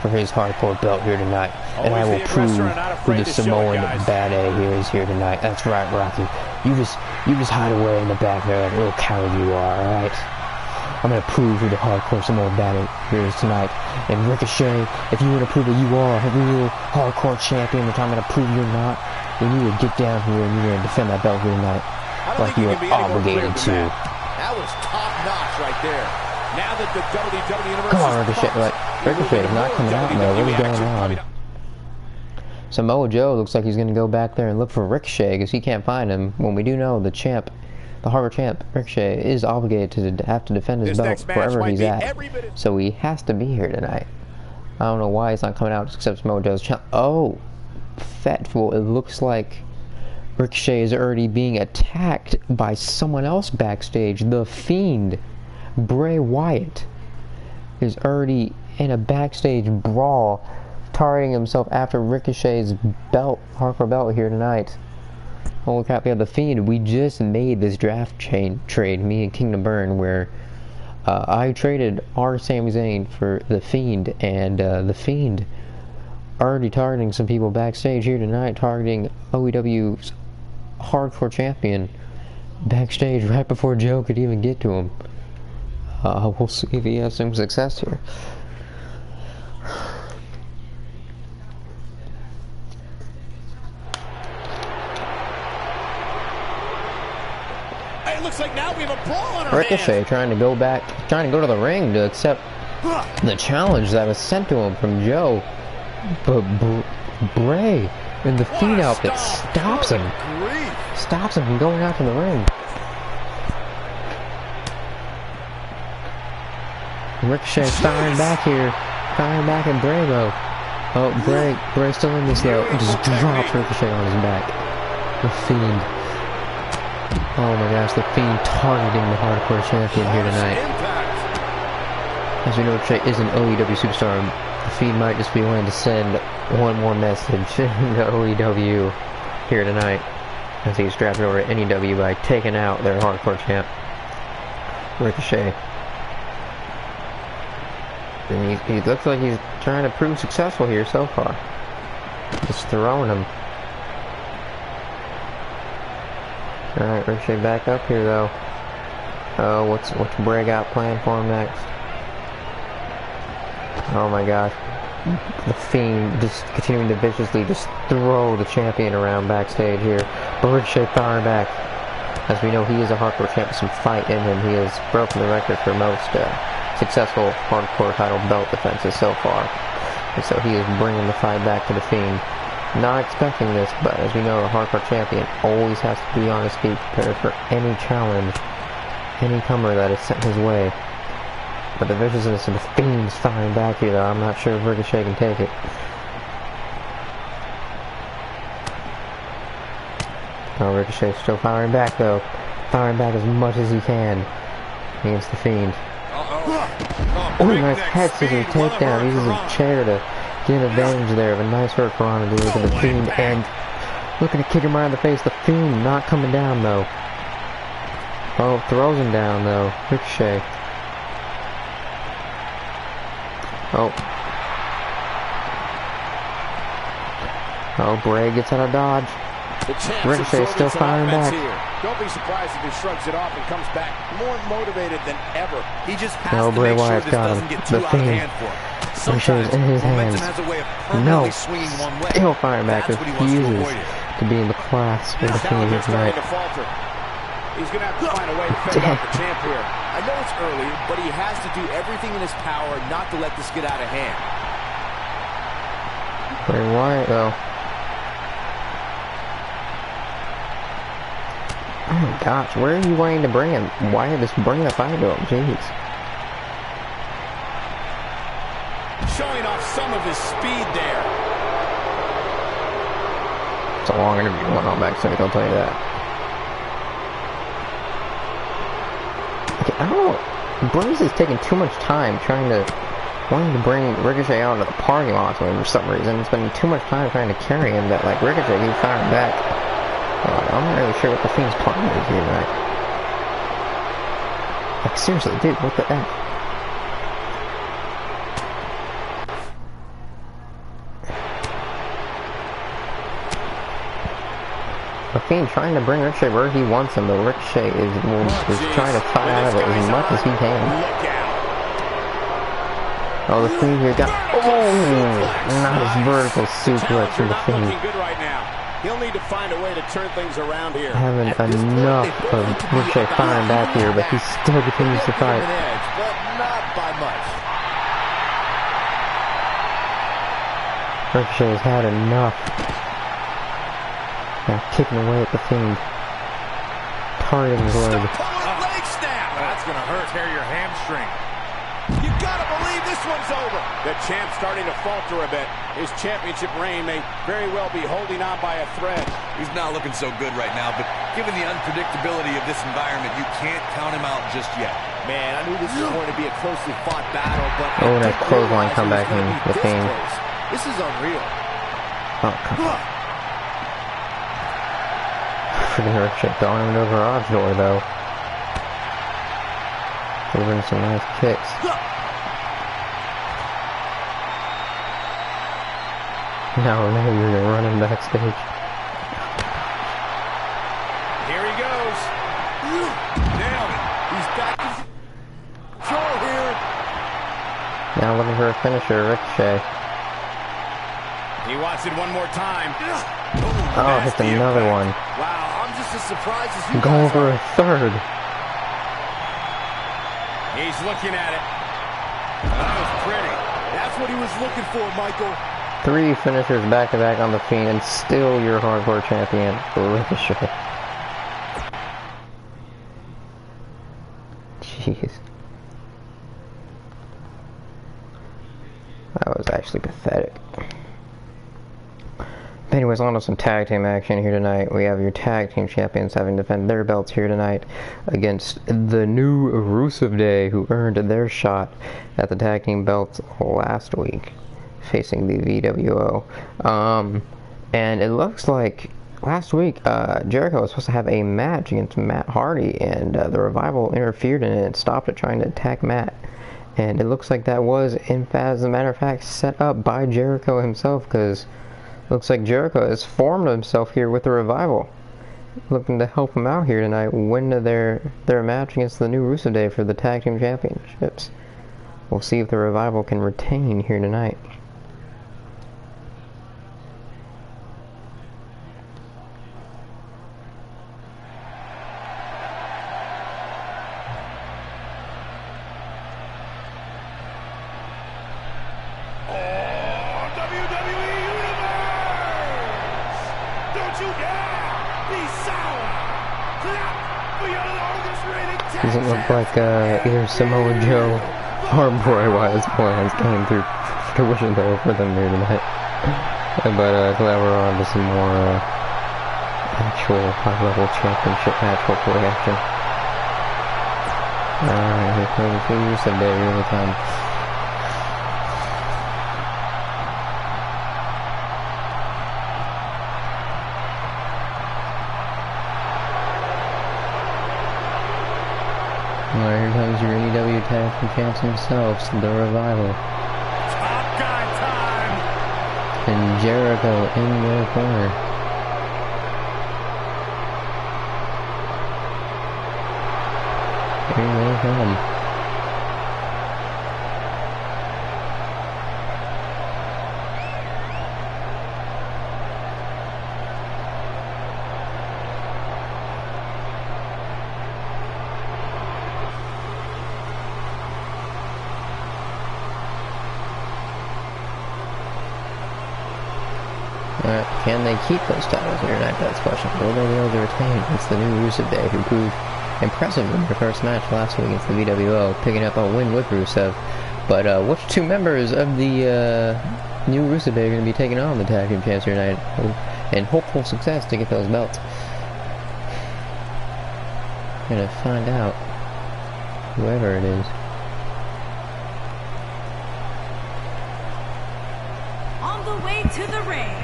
for his hardcore belt here tonight. And I will prove who the Samoan badass here is here tonight. That's right, Rocky. You just hide away in the back there like a little coward you are, alright? I'm gonna prove who the hardcore Samoan badass here is tonight. And Ricochet, if you want to prove that you are a real hardcore champion, which I'm gonna prove you're not, then you would get down here and you're gonna defend that belt here tonight. Like you are obligated to. That was top notch right there. Now that the WWE Universe. Come on, Ricochet. Like, Ricochet is not coming out, though. What is going on? Samoa Joe looks like he's going to go back there and look for Ricochet because he can't find him. When we do know the champ, the hardcore champ, Ricochet, is obligated to have to defend his belt wherever he's at. So he has to be here tonight. I don't know why he's not coming out except Samoa Joe's champ. Oh, fatful. It looks like Ricochet is already being attacked by someone else backstage. The Fiend, Bray Wyatt, is already in a backstage brawl, targeting himself after Ricochet's belt, hardcore belt here tonight. Holy crap, yeah, the Fiend. We just made this draft trade, me and Kingdomburn, where I traded our Sami Zayn for the Fiend, and the Fiend already targeting some people backstage here tonight, targeting OEW's hardcore champion backstage right before Joe could even get to him. We'll see if he has some success here. It looks like now we have a brawl on our Ricochet hands. trying to go to the ring to accept the challenge that was sent to him from Joe, but Bray in the Fiend outfit stops him from going out to the ring. Ricochet firing back here, firing back at Bray though. Oh, Bray's still in this though. Just drops Ricochet on his back. The Fiend. Oh my gosh, the Fiend targeting the hardcore champion here tonight. As we know, Ricochet is an OEW superstar. The Fiend might just be willing to send one more message to OEW here tonight, as he's drafted over to NEW by taking out their hardcore champ, Ricochet. And he looks like he's trying to prove successful here so far. Just throwing him. Alright, Ricochet back up here though. Oh, what's Bray got planned for him next? Oh my gosh. The Fiend just continuing to viciously just throw the champion around backstage here. But Ricochet firing back. As we know, he is a hardcore champ with some fight in him. He has broken the record for most successful hardcore title belt defenses so far. And so he is bringing the fight back to the Fiend. Not expecting this, but as we know, a hardcore champion always has to be on his feet, prepared for any challenge, any comer that is sent his way. But the viciousness of the Fiend's firing back here, though, I'm not sure if Ricochet can take it. Oh, Ricochet's still firing back, though. Firing back as much as he can against the Fiend. Oh, nice head scissors takedown. Uses a chair to get an advantage there of a nice hurt Piranha to the Fiend, and looking to kick him right in the face. The Fiend not coming down, though. Oh, throws him down, though. Ricochet. Oh. Oh, Bray gets out of dodge. Ricochet still firing back. Don't be surprised if he shrugs it off and comes back more motivated than ever. He just has to make sure this doesn't get too out of hand for him. Ricochet's in his hands. No, still firing back. Refuses to be in the class with the Fiend here tonight. He's going to have to find a way to fend off the champ here. I know it's early, but he has to do everything in his power not to let this get out of hand. Bray Wyatt, though. Oh my gosh, where are you wanting to bring him? Why just bring the fight to him? Jeez. Showing off some of his speed there. It's a long interview going on backstage, I'll tell you that. Okay, I don't know. Bray's is taking too much time wanting to bring Ricochet out of the parking lot for some reason. It's spending too much time trying to carry him that, like, Ricochet keeps firing back. I'm not really sure what the Fiend's plan is here tonight. Like, seriously, dude, what the F? The Fiend trying to bring Ricochet where he wants him, but Ricochet is trying to fight out of it as much as he can. Oh, the Fiend here got... Oh! Nice vertical suplex from the Fiend. He'll need to find a way to turn things around here. Having enough of Ricochet firing back here, but he still continues to fight. But not by much. Ricochet has had enough. Now kicking away at the Fiend. Targeting his leg. Leg snap! That's gonna hurt. Tear your hamstring. You gotta believe this one's over. The champ's starting to falter a bit. His championship reign may very well be holding on by a thread. He's not looking so good right now, but given the unpredictability of this environment, you can't count him out just yet. Man, I knew this was going to be a closely fought battle, but... Oh, that clothesline comeback from the Fiend. This is unreal. Oh, come on. Freaking Ricochet throwing him over Rod's door, though. Delivering some nice kicks. Now you're gonna run him backstage. Here he goes. Nailed it. He's got control here. Now looking for a finisher, Ricochet. He wants it one more time. Oh, hits another one. Wow, I'm just as surprised as you Going guys for are. a third. He's looking at it. That was pretty. That's what he was looking for, Michael. 3 finishers back-to-back on the Fiend, and still your hardcore champion, Ricochet. Jeez. That was actually pathetic. Anyways, on to some tag team action here tonight. We have your tag team champions having to defend their belts here tonight against the new Rusev Day, who earned their shot at the tag team belts last week, facing the VWO. And it looks like last week Jericho was supposed to have a match against Matt Hardy, and the Revival interfered in it and stopped it, trying to attack Matt. And it looks like that was, in fact, as a matter of fact, set up by Jericho himself, because looks like Jericho has formed himself here with the Revival, looking to help him out here tonight, win their match against the new Rusev Day for the Tag Team Championships. We'll see if the Revival can retain here tonight. WWE Universe! Don't you dare be sour! Clap for your longest reigning tag champ! Doesn't look like either Samoa Joe or Bray Wyatt's plans came through fruition though for them here tonight. But glad we're on to some more actual high-level championship match hopefully action. Alright, here comes the Rusev Day, here they come. Alright, here comes your AEW Tag Team Champs themselves, the Revival. Top guy time! And Jericho in their corner. Here they come. Can they keep those titles here tonight? That's the question. Will they be able to retain against the new Rusev Day, who proved impressive in their first match last week against the VWO, picking up a win with Rusev. But which two members of the new Rusev Day are going to be taking on the Tag Team Champs here tonight in hopeful success to get those belts? Gonna find out. Whoever it is. On the way to the ring.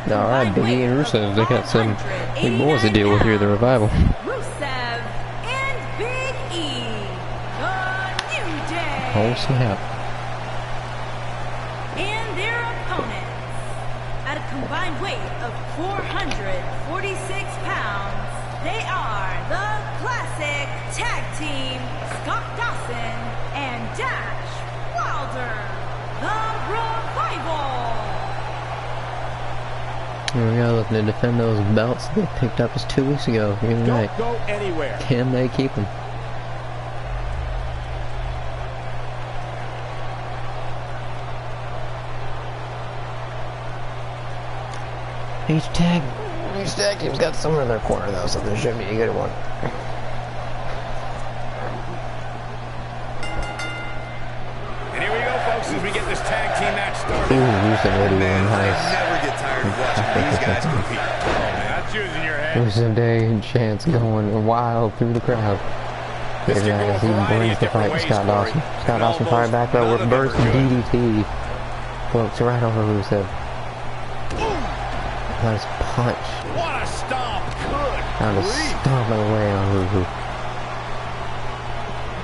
Alright, Big E and Rusev, they got some big boys to deal with here, the Revival. Rusev and Big E, the New Day. Oh snap. And their opponents, at a combined weight of 446 pounds, they are the Classic Tag Team, Scott Dawson and Dash Wilder, the Revival. Here we go, looking to defend those belts they picked up just 2 weeks ago here tonight. Don't go anywhere. Can they keep them? Each tag team's got someone in their corner though, so there should be a good one. And here we go, folks, as we get this tag team match started. Ooh, Rusev already won, nice. Never get tired of watching these guys compete. That's using your head. Rusev Day and Chance going wild through the crowd. There as he brings the fight to Scott Dawson. Scott Dawson fired back though with burst DDT. Floats right over Rusev. Nice punch. What a stomp. Good. Now to stomp it away on Rusev.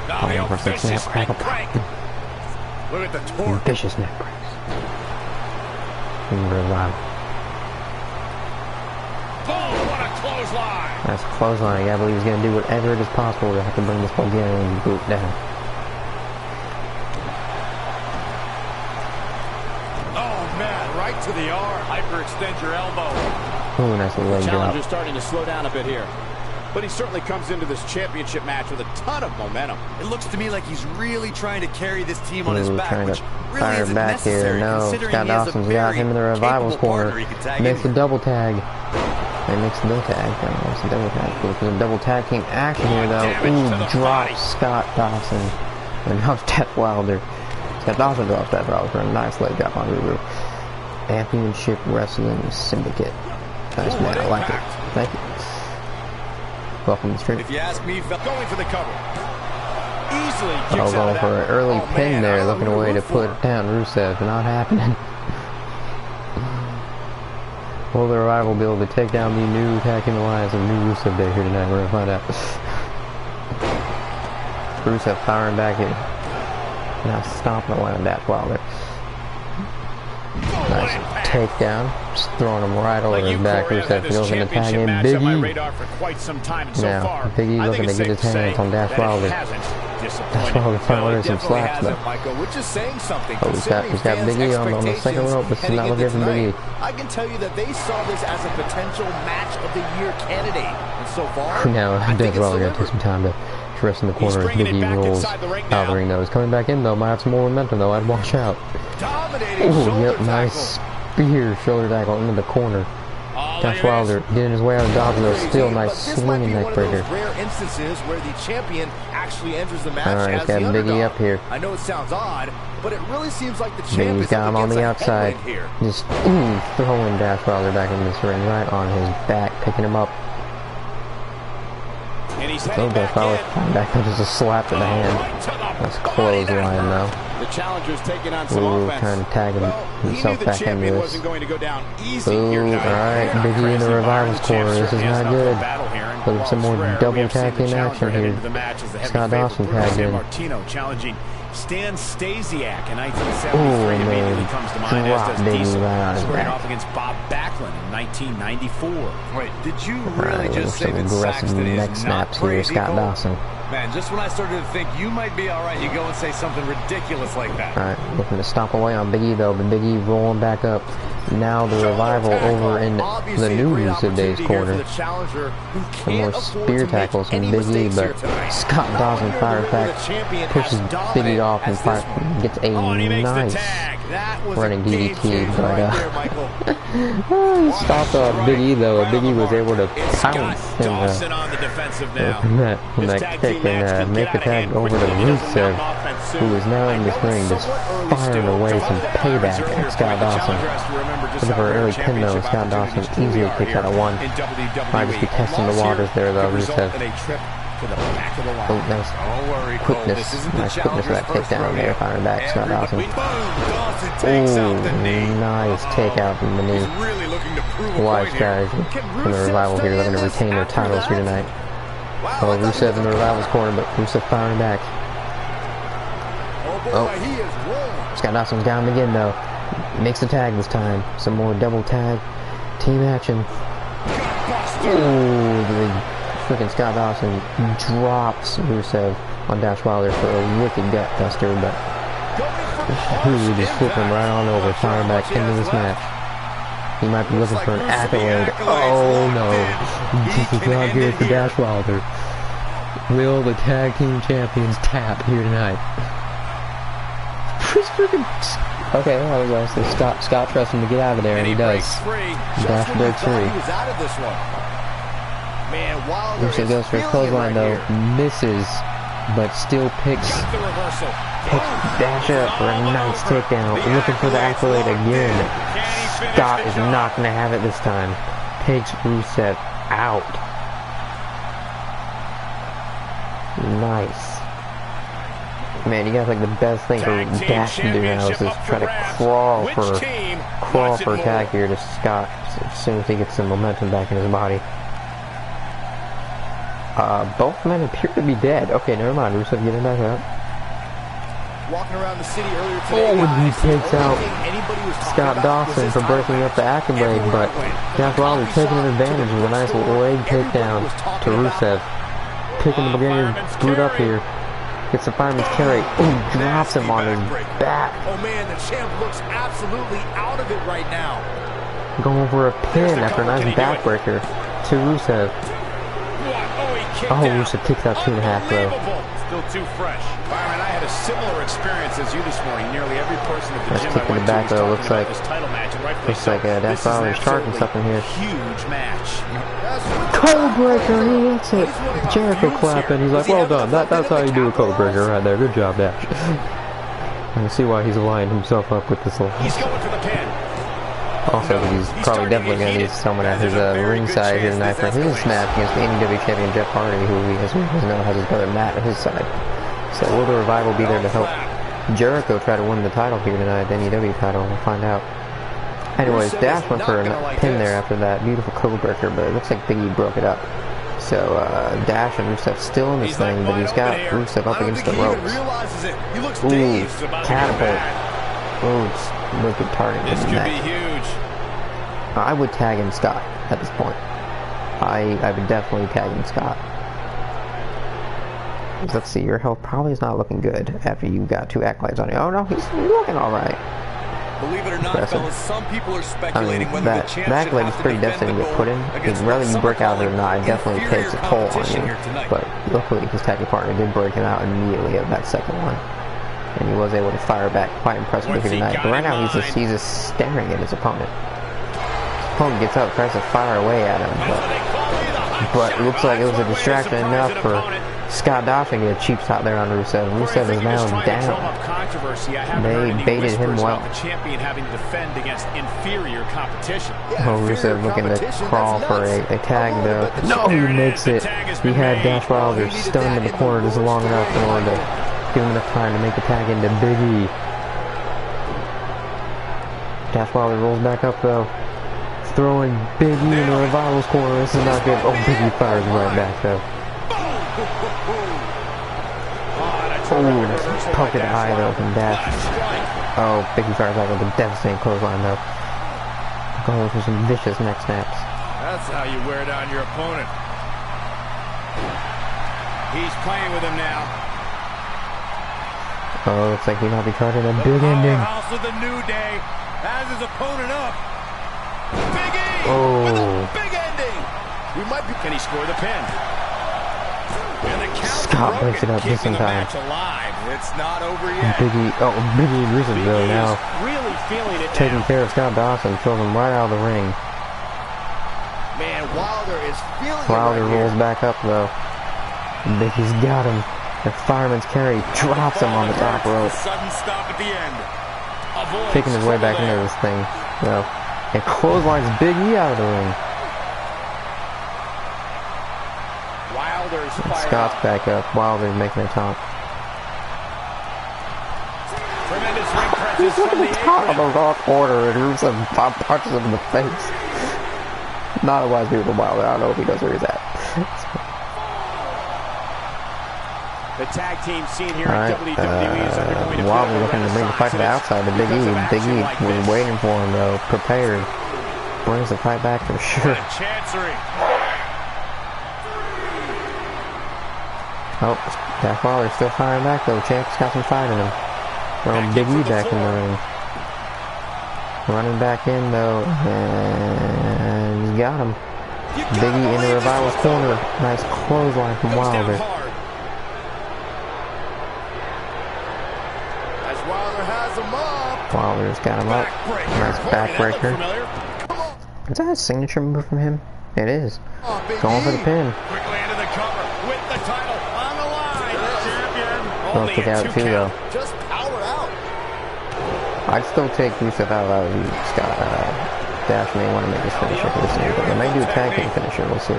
Now the Oh, vicious snap, crackle, crank. Look at the torque. Vicious neck breaks. Revival. Oh, what a clothesline. That's a clothesline. I believe he's going to do whatever it is possible to have to bring this Bulgarian boot down. Oh, man, right to the arm. Hyperextend your elbow. Ooh, nice little leg drop. Challenger's starting to slow down a bit here. But he certainly comes into this championship match with a ton of momentum. It looks to me like he's really trying to carry this team on his Ooh, back, trying which to really fire isn't back here. necessary No, considering Scott he is a Dawson's got him in the very Revival's capable corner. partner he could tag Makes in the double tag. They makes the double tag. Makes the double tag. There's a double tag team action here though. Ooh, drops Scott Dawson. And now Death Wilder. Scott Dawson drops Death Wilder for a nice leg drop on Ruru. Championship Wrestling Syndicate. Nice man, I like it. Thank you. Welcome to the stream. If you ask me, Going for the cover. Easily Oh, kicks out going of for that. an early Oh, pin man, there, I don't looking know away who to to put root down Rusev. Not happening. Will the Revival be able to take down the new Tag Team Alliance of New Rusev Day here tonight? We're going to find out. Rusev firing back here. Now stomping away on Dash Wilder. Nice takedown. Just throwing him right over his back. Rusev goes in to tag in Big E. Now, Big E looking to get his hands on Dash Wilder. Dash Wilder finally some slaps though. Which is saying something. Oh, he's got Big E on the second rope. This is not looking for Big E. I can tell you that they saw this as a potential match of the year candidate. And so far, Now, I think Death it's Wilder got to delivered. take some time to scotch rest in the corner as Big E rolls out of the ring though. He's coming back in though, might have some more momentum though, I'd watch out. Oh, yep, nice spear shoulder tackle into the corner. Dash Wilder getting his way out of dodge though, still nice swinging neck breaker. Rare instances where the champion actually enters the match. Alright, he's got Big E up here. I know it sounds odd, but it really seems like the Big champion E's got him on the outside. Just throwing Dash Wilder back in this ring, right on his back, picking him up. So Dash Wilder back up, just a slap to the hand. That's clothesline though. The challenger's taking on some offense. Trying to tag himself back into this. Alright, Big E in the Revival's corner. This is not good. Looking some more double tag team action here. Scott Dawson tagged in. Challenging Stan Stasiak in 1973 and immediately comes to mind, as does Diesel squaring back off against Bob Backlund in 1994. Wait, did you really just say that aggressive Saxton neck is snaps not here, crazy, Scott Cole? Dawson. Man, just when I started to think you might be alright, you go and say something ridiculous like that. Alright, looking to stomp away on Big E though, but Big E rolling back up. Now the Revival over in the new Rusev Days corner. Some more spear tackles from Big E, but Scott Dawson fires back, pushes Big E off and gets a nice running DDT, but he stopped Big E though. Big E was able to pounce from that kick and make the tag over to Rusev, who is now in this ring just firing away some payback at Scott Dawson. Looking for an early pin though, Scott Dawson easily kicks out of one. Might just be testing the waters there though, Rusev. Oh, nice quickness. Nice quickness of that takedown there, firing back Scott Dawson. Oh, nice takeout from the knee. Wise strategy from the Revival here, looking to retain their titles here tonight. Oh, Rusev in the Revival's corner, but Rusev firing back. Oh, Scott Dawson's got him again though. Makes the tag this time. Some more double tag. Team action. Oh, the freaking Scott Dawson drops Rusev on Dash Wilder for a wicked gut buster, but just flip him right on over, firing back into this match. He might be looking for an accolade. Oh no, this is not good for Dash Wilder. Will the tag team champions tap here tonight? Okay, I was going to say Scott trusts him to get out of there, and he does. Dash breaks free. Rusev goes for a clothesline though, misses, but still picks Dash up for a nice takedown. Looking for the accolade again. Scott is not going to have it this time. Takes Rusev out. Nice. Man, you guys like the best thing for Dash to do now is just try to crawl for a tag here to Scott as soon as he gets some momentum back in his body. Both men appear to be dead. Okay, never mind. Rusev getting back up. Walking around the city earlier today, and he takes out Scott Dawson for breaking up the accolade, but Dash Wilder taking advantage with a nice leg takedown to Rusev. Picking the beginning boot up here. Gets the fireman's carry. Oh, drops him on his back. Oh man, the champ looks absolutely out of it right now. Going for a pin after a nice backbreaker to Rusev. Oh, Rusev kicks out 2.5 though. Still too fresh. Byron, I had a similar experience as you this morning. Nearly every person at the gym I went to was talking about this title match, and rightfully so. Dash Wilder's charging something here. Huge match. Code breaker, he hits it. Jericho clapping. He's like, well done. That's how you do a code breaker right there. Good job, Dash. I can see why he's lined himself up with this little. He's going for the pin. Also, he's probably definitely going to need someone at his ringside here tonight for his match against the NEW champion Jeff Hardy, who he as we know has his brother Matt at his side. So will the Revival be there to help Jericho try to win the title here tonight, the NEW title? We'll find out. Anyways, Dash went for a pin there after that beautiful code breaker, but it looks like Big E broke it up. So Dash and Rusev still in this thing, but he's got Rusev up against the ropes. Ooh, catapult. Ooh, it's wicked target. This could be huge. I would tag in Scott at this point. I would definitely tag in Scott. Let's see, your health probably is not looking good after you got 2 accolades on you. Oh no, he's looking alright. Believe it or not, impressive. fellas, some people are I speculating mean, whether that the championship back leg is has to pretty defend devastating the to put in. belt Because against whether you some break are out or calling not, it definitely inferior takes a toll on competition you. here tonight. But luckily, his tag team partner did break him out immediately of that second one. And he was able to fire back quite impressively here tonight. But right now, he's just staring at his opponent. His opponent gets up, tries to fire away at him. But it looks like it was a distraction enough for Scott Dawson to get a cheap shot there on Rusev. Rusev is now down. They baited him well. Oh, Rusev looking to crawl for a tag though. No, he makes it. He had Dash Wilder stunned in the corner just long enough in order to give him enough time to make the tag into Big E. Dash Wilder rolls back up though. Throwing Big E in the Revival's corner. This is not good. Oh, Big E fires right back though. Oh, poke in the eye though from Dash. Oh, Big E fires back with a devastating clothesline though. Going for some vicious neck snaps. That's how you wear down your opponent. He's playing with him now. Oh, looks like he might be targeting a big ending. House of the New Day has his opponent up. Big E with Oh. a big ending. We might be. Can he score the pin? And the count's Scott broken, breaks it up just in keeping the time. match alive. It's not over yet. Big E, oh, Big E and Rusev though now Really feeling it taking now. care of Scott Dawson, throws him right out of the ring. Man, Wilder is feeling Wilder it right rolls here. back up though. Big E's got him. The fireman's carry drops him on the top rope, Sudden stop at the end. Avoids taking his way back trouble into there. this thing. So, and clotheslines Big E out of the ring. Wilder's And fired Scott's up. back up. Wilder's making a top. Tremendous ring He's presence from on the top of apron. the Raw corner and Rusev punches him in the face. Not a wise move from Wilder. I don't know if he knows where he's at. The tag team scene here Alright, at WWE is undergoing a Wilder bit of a looking to bring the fight to the renaissance outside to Big E. because of Big action E like was this. waiting for him though, prepared. Brings the fight back for sure. Chancery. Oh, Dash Wilder's still firing back though. Champ's got some fight in him. Throwing Big E back in the ring. Running back in though, and he's got him. Big E in the Revival's corner. Nice clothesline from Wilder. As Wilder has him up. Wilder's got him up. Nice backbreaker. Is that a signature move from him? It is. Oh, Big Going for E. the pin. Quickly into the cover with the title on the line. Champion. Don't Only kick a out 2 too though. count. Just power out. I'd still take Rusev out if I was you, Scott. Dash may want to make his finisher for this year, but they may do a tag team finisher. We'll see.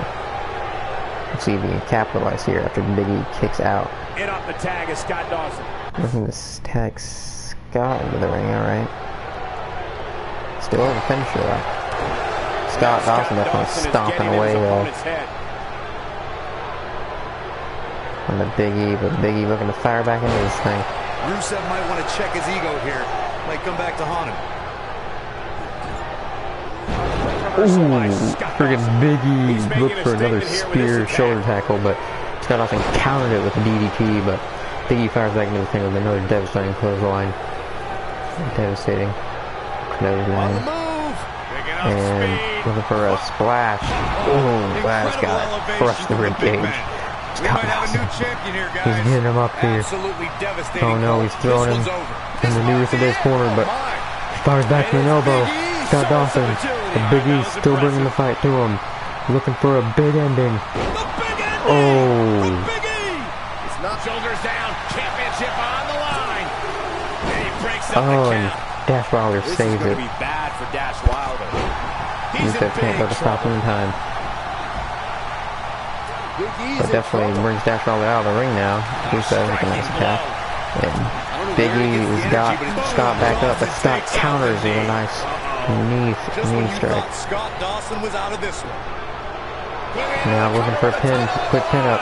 Let's see if he can capitalize here after Big E kicks out. In off the tag is Scott Dawson. Looking to tag Scott into the ring, alright. Still have a finisher though. Scott Dawson definitely stomping away though on the Big E, but Big E looking to fire back into this thing. Rusev might want to check his ego here. Might come back to haunt him. Ooh, friggin' Big E looked for another spear shoulder tackle, but Scott Dawson countered it with a DDT, but Big E fires back into the thing with another devastating clothesline. Devastating On the clothesline. move. Picking up And speed. looking for a splash. Boom, last Incredible guy elevation crushed the from rib big cage. man. We Scott might have a new Dawson. champion here, guys. He's getting him up here. Absolutely devastating. Oh no, he's throwing him This one's over. in the nearest of his corner, but fires back to an elbow. Scott Dawson, and Big E still bringing the fight to him. Looking for a big ending. The big ending. Oh. From Big E. It's not. Shoulders down, championship on the line. And he breaks up Oh, the and count. Dash Wilder This is saves going it. to be bad for Dash Wilder. He's in Rusev can't go big to stop him trouble. in time. Big E's But in definitely trouble. brings Dash Wilder out of the ring now. Rusev with a nice attack. And Big E has got Scott back up, but Scott counters with a nice knee Just when you strike. thought Scott Dawson was out of this one. Now looking for a pin, quick pin up.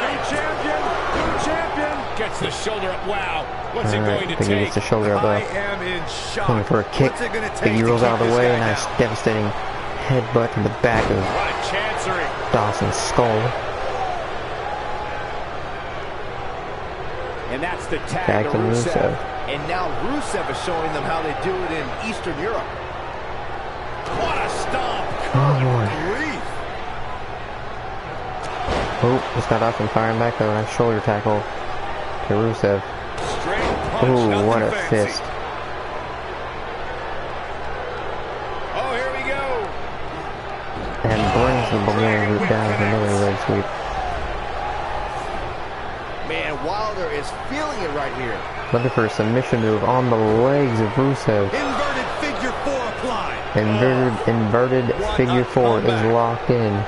Champion gets the shoulder up. Wow. What's it going Alright, to Big E take? gets the shoulder up I though. am in shock. Looking for a kick. What's it gonna Big take E to rolls keep out of the this way. guy Nice down? devastating headbutt to the back of What a chancery. Dawson's skull. And that's the tag Back to Rusev. Rusev. And now Rusev is showing them how they do it in Eastern Europe. What a stomp! Good grief! Oh, Scott Dawson firing back though. Nice shoulder tackle to Rusev. Ooh, what a fist. Oh, here we go. And brings the balloon root down with another leg sweep. Man, Wilder is feeling it right here. Looking for a submission move on the legs of Rusev. Inverted figure 4 applied. Inverted figure 4 is locked in.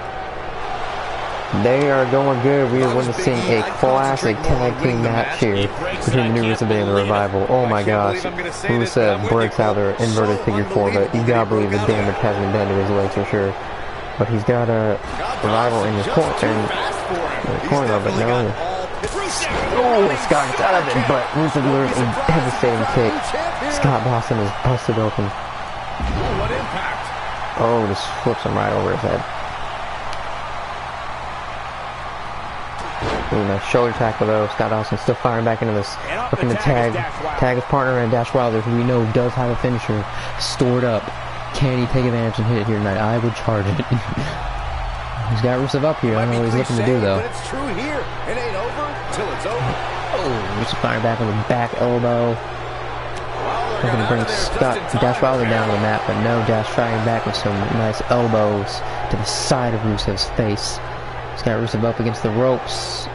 They are going good. We are witnessing a classic tag team match here between the New Rusev Day and the Revival. Oh my gosh. Rusev breaks out their inverted figure 4, but you gotta believe the damage has been done to his legs for sure. But he's got a Revival in his corner, but no. Oh, Scott gets out of it, but Rusev lures a devastating kick. Scott Dawson is busted open. What impact? Oh, just flips him right over his head. Ooh, nice shoulder tackle though. Scott Dawson still firing back into this. Looking to tag his partner and Dash Wilder, who we know does have a finisher stored up. Can he take advantage and hit it here tonight? I would charge it. He's got Rusev up here. I don't know what he's looking to do though. But it's true here. It ain't over till it's over. Oh, Rusev firing back with a back elbow. Looking to bring Dash Wilder down to the mat, but no, Dash firing back with some nice elbows to the side of Rusev's face. He's got Rusev up against the ropes.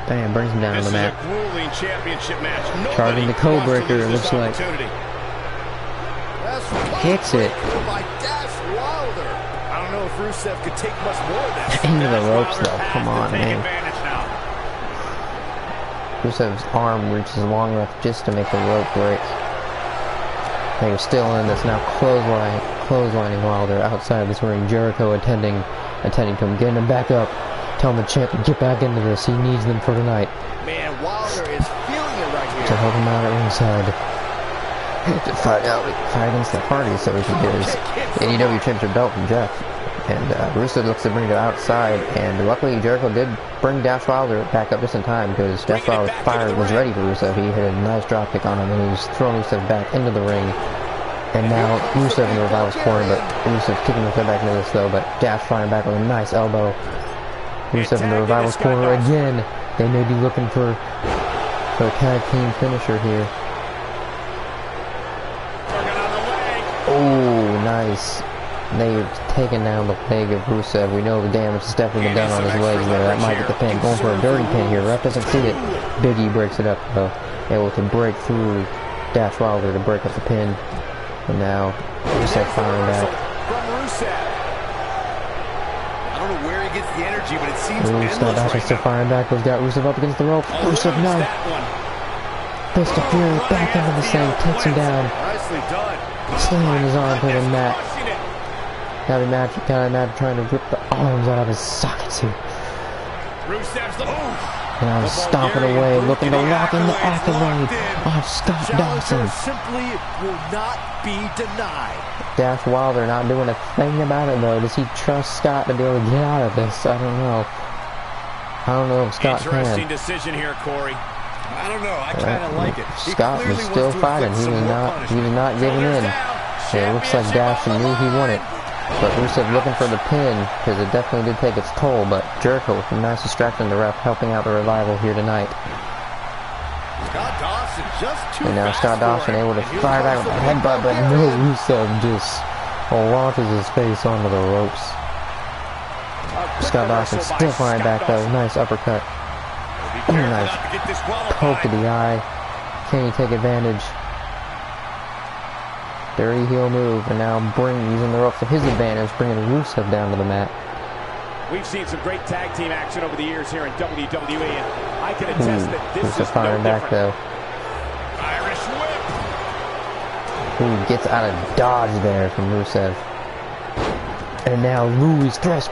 Bam, brings him down to the mat. Charging the code breaker, it looks like. Hits it. I don't know if Rusev could take much more of that. Into the ropes though, come on man. Rusev's arm reaches long enough just to make the rope break. They are still in this now, clotheslining Wilder outside of this ring. Jericho attending to him, getting him back up. Telling the champ to get back into this. He needs them for tonight. Man, Wilder is feeling it right here. To help him out at ringside. To fight against the Hardy so he can get his AEW Championship belt from Jeff. And Rusev looks to bring it outside. And luckily Jericho did bring Dash Wilder back up just in time because Dash Wilder's fire was ready for Rusev. He hit a nice dropkick on him and he was throwing Rusev back into the ring. And now Rusev in the Revival's corner, but Rusev kicking Rusev back into this though. But Dash firing back with a nice elbow. Rusev in the Revival's corner again. They may be looking for a tag team finisher here. Oh, nice. They've taken down the leg of Rusev. We know the damage has definitely been done on his legs there. That might get the pin. Going for a dirty pin here. Ref doesn't see it. Big E breaks it up though. Able to break through Dash Wilder to break up the pin. And now Rusev firing back. I don't know where he gets the energy, but it seems endless Scott Dawson right still now. firing back. He's got Rusev up against the rope. Rusev, no. Fist of Fury back into the same. Takes him down. Nicely done. Slamming his arm to the mat. Now imagine trying to rip the arms out of his sockets here. Now he's stomping away, looking to lock in the accolade of Scott Dawson. Simply will not be denied. Dash Wilder not doing a thing about it though. Does he trust Scott to be able to get out of this? I don't know. I don't know if Scott Interesting can. decision here, Corey. I don't know. I kind of like it. Scott was still fighting. He was not giving in. It looks like Dash knew he won it. But Rusev looking for the pin, because it definitely did take its toll, but Jericho with a nice distraction, the ref helping out the Revival here tonight. Scott Dawson just too And now Scott Dawson able to fire back with a headbutt, but no, Rusev just launches his face onto the ropes. Scott Dawson still firing back though, nice uppercut. Nice poke to the eye. Can he take advantage? Dirty heel move, and now using the ropes to his advantage, bringing Rusev down to the mat. We've seen some great tag team action over the years here in WWE, and I can attest that this Rusev is firing no back different. though. Irish whip. Ooh, gets out of dodge there from Rusev. And now Louis press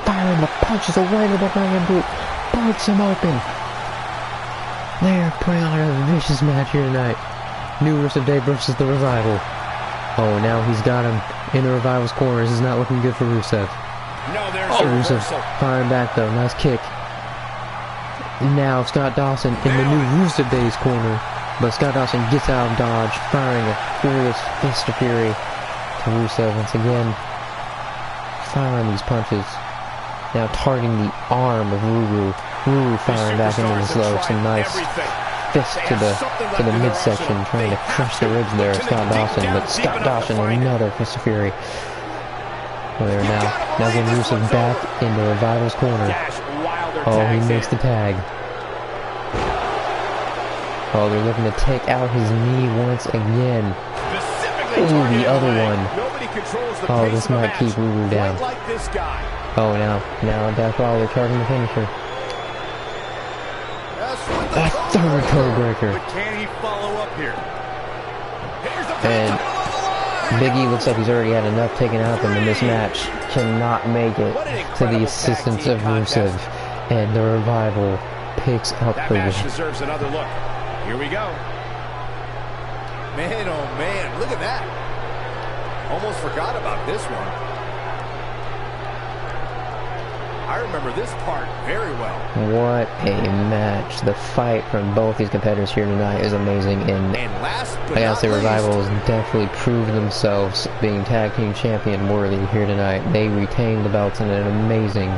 firing the punches away to the Iron Boot. Breaks him open. They're putting on a vicious match here tonight. New Rusev Day versus the Revival. Oh, now he's got him in the Revival's corner. This is not looking good for Rusev. No, there's Rusev firing back though. Nice kick. Now Scott Dawson in the new Rusev Day's corner. But Scott Dawson gets out of dodge, firing a furious fist of fury to Rusev once again. Firing these punches. Now targeting the arm of Ruru. Ruru firing back into the slow. Some nice fist to the midsection, trying to crush the ribs there of Scott Dawson. But Scott Dawson, another fist of fury. Well, there now getting Rusev back into Revival's corner. Oh, he makes the tag. Oh, they're looking to take out his knee once again. Ooh, the other one. Oh, this might keep Ruru down. Oh, now that's all they're charging the finisher. A third code breaker. Can he follow up here? And Big E looks like he's already had enough taken out of him in this match. Cannot make it to the assistance of Rusev. And the Revival picks up the win. That match deserves another look. Here we go. Man, oh man, look at that. Almost forgot about this one. I remember this part very well. What a match. The fight from both these competitors here tonight is amazing. And last but I gotta say, not Revival least, has definitely proved themselves being tag team champion worthy here tonight. They retained the belts in an amazing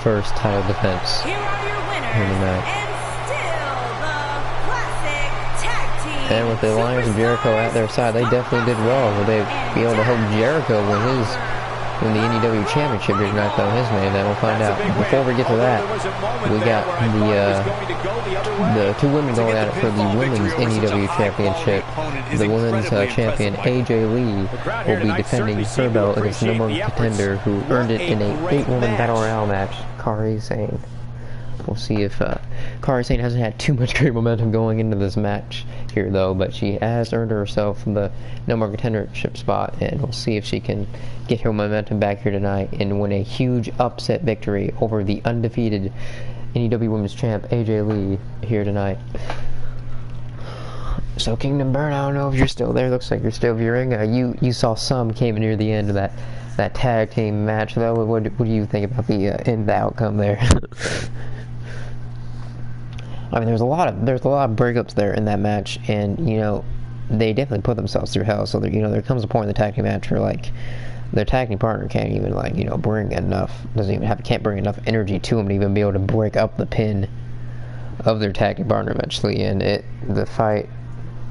first title defense Here are your winners, here tonight. and still the classic tag team. And with the Alliance of Jericho at their side, they definitely did well. Will they be able to help Jericho win the NEW Championship here tonight, though? His man, then we'll find out. Before we get to that, we got the two women going at it for the Women's NEW Championship. The Women's Champion AJ Lee will be defending her belt against the number one contender who earned it in a 8-woman Battle Royale match, Kairi Sane. We'll see if Kairi Sane hasn't had too much great momentum going into this match here, though, but she has earned herself the number one contendership spot, and we'll see if she can get her momentum back here tonight and win a huge upset victory over the undefeated NEW Women's Champ AJ Lee here tonight. So Kingdomburn, I don't know if you're still there. Looks like you're still viewing. You saw some came near the end of that tag team match, though. What do you think about the outcome there? I mean, there's a lot of breakups there in that match, and you know, they definitely put themselves through hell. So there comes a point in the tag team match where like their tag team partner can't even bring enough, can't bring enough energy to them to even be able to break up the pin of their tag team partner eventually. And the fight,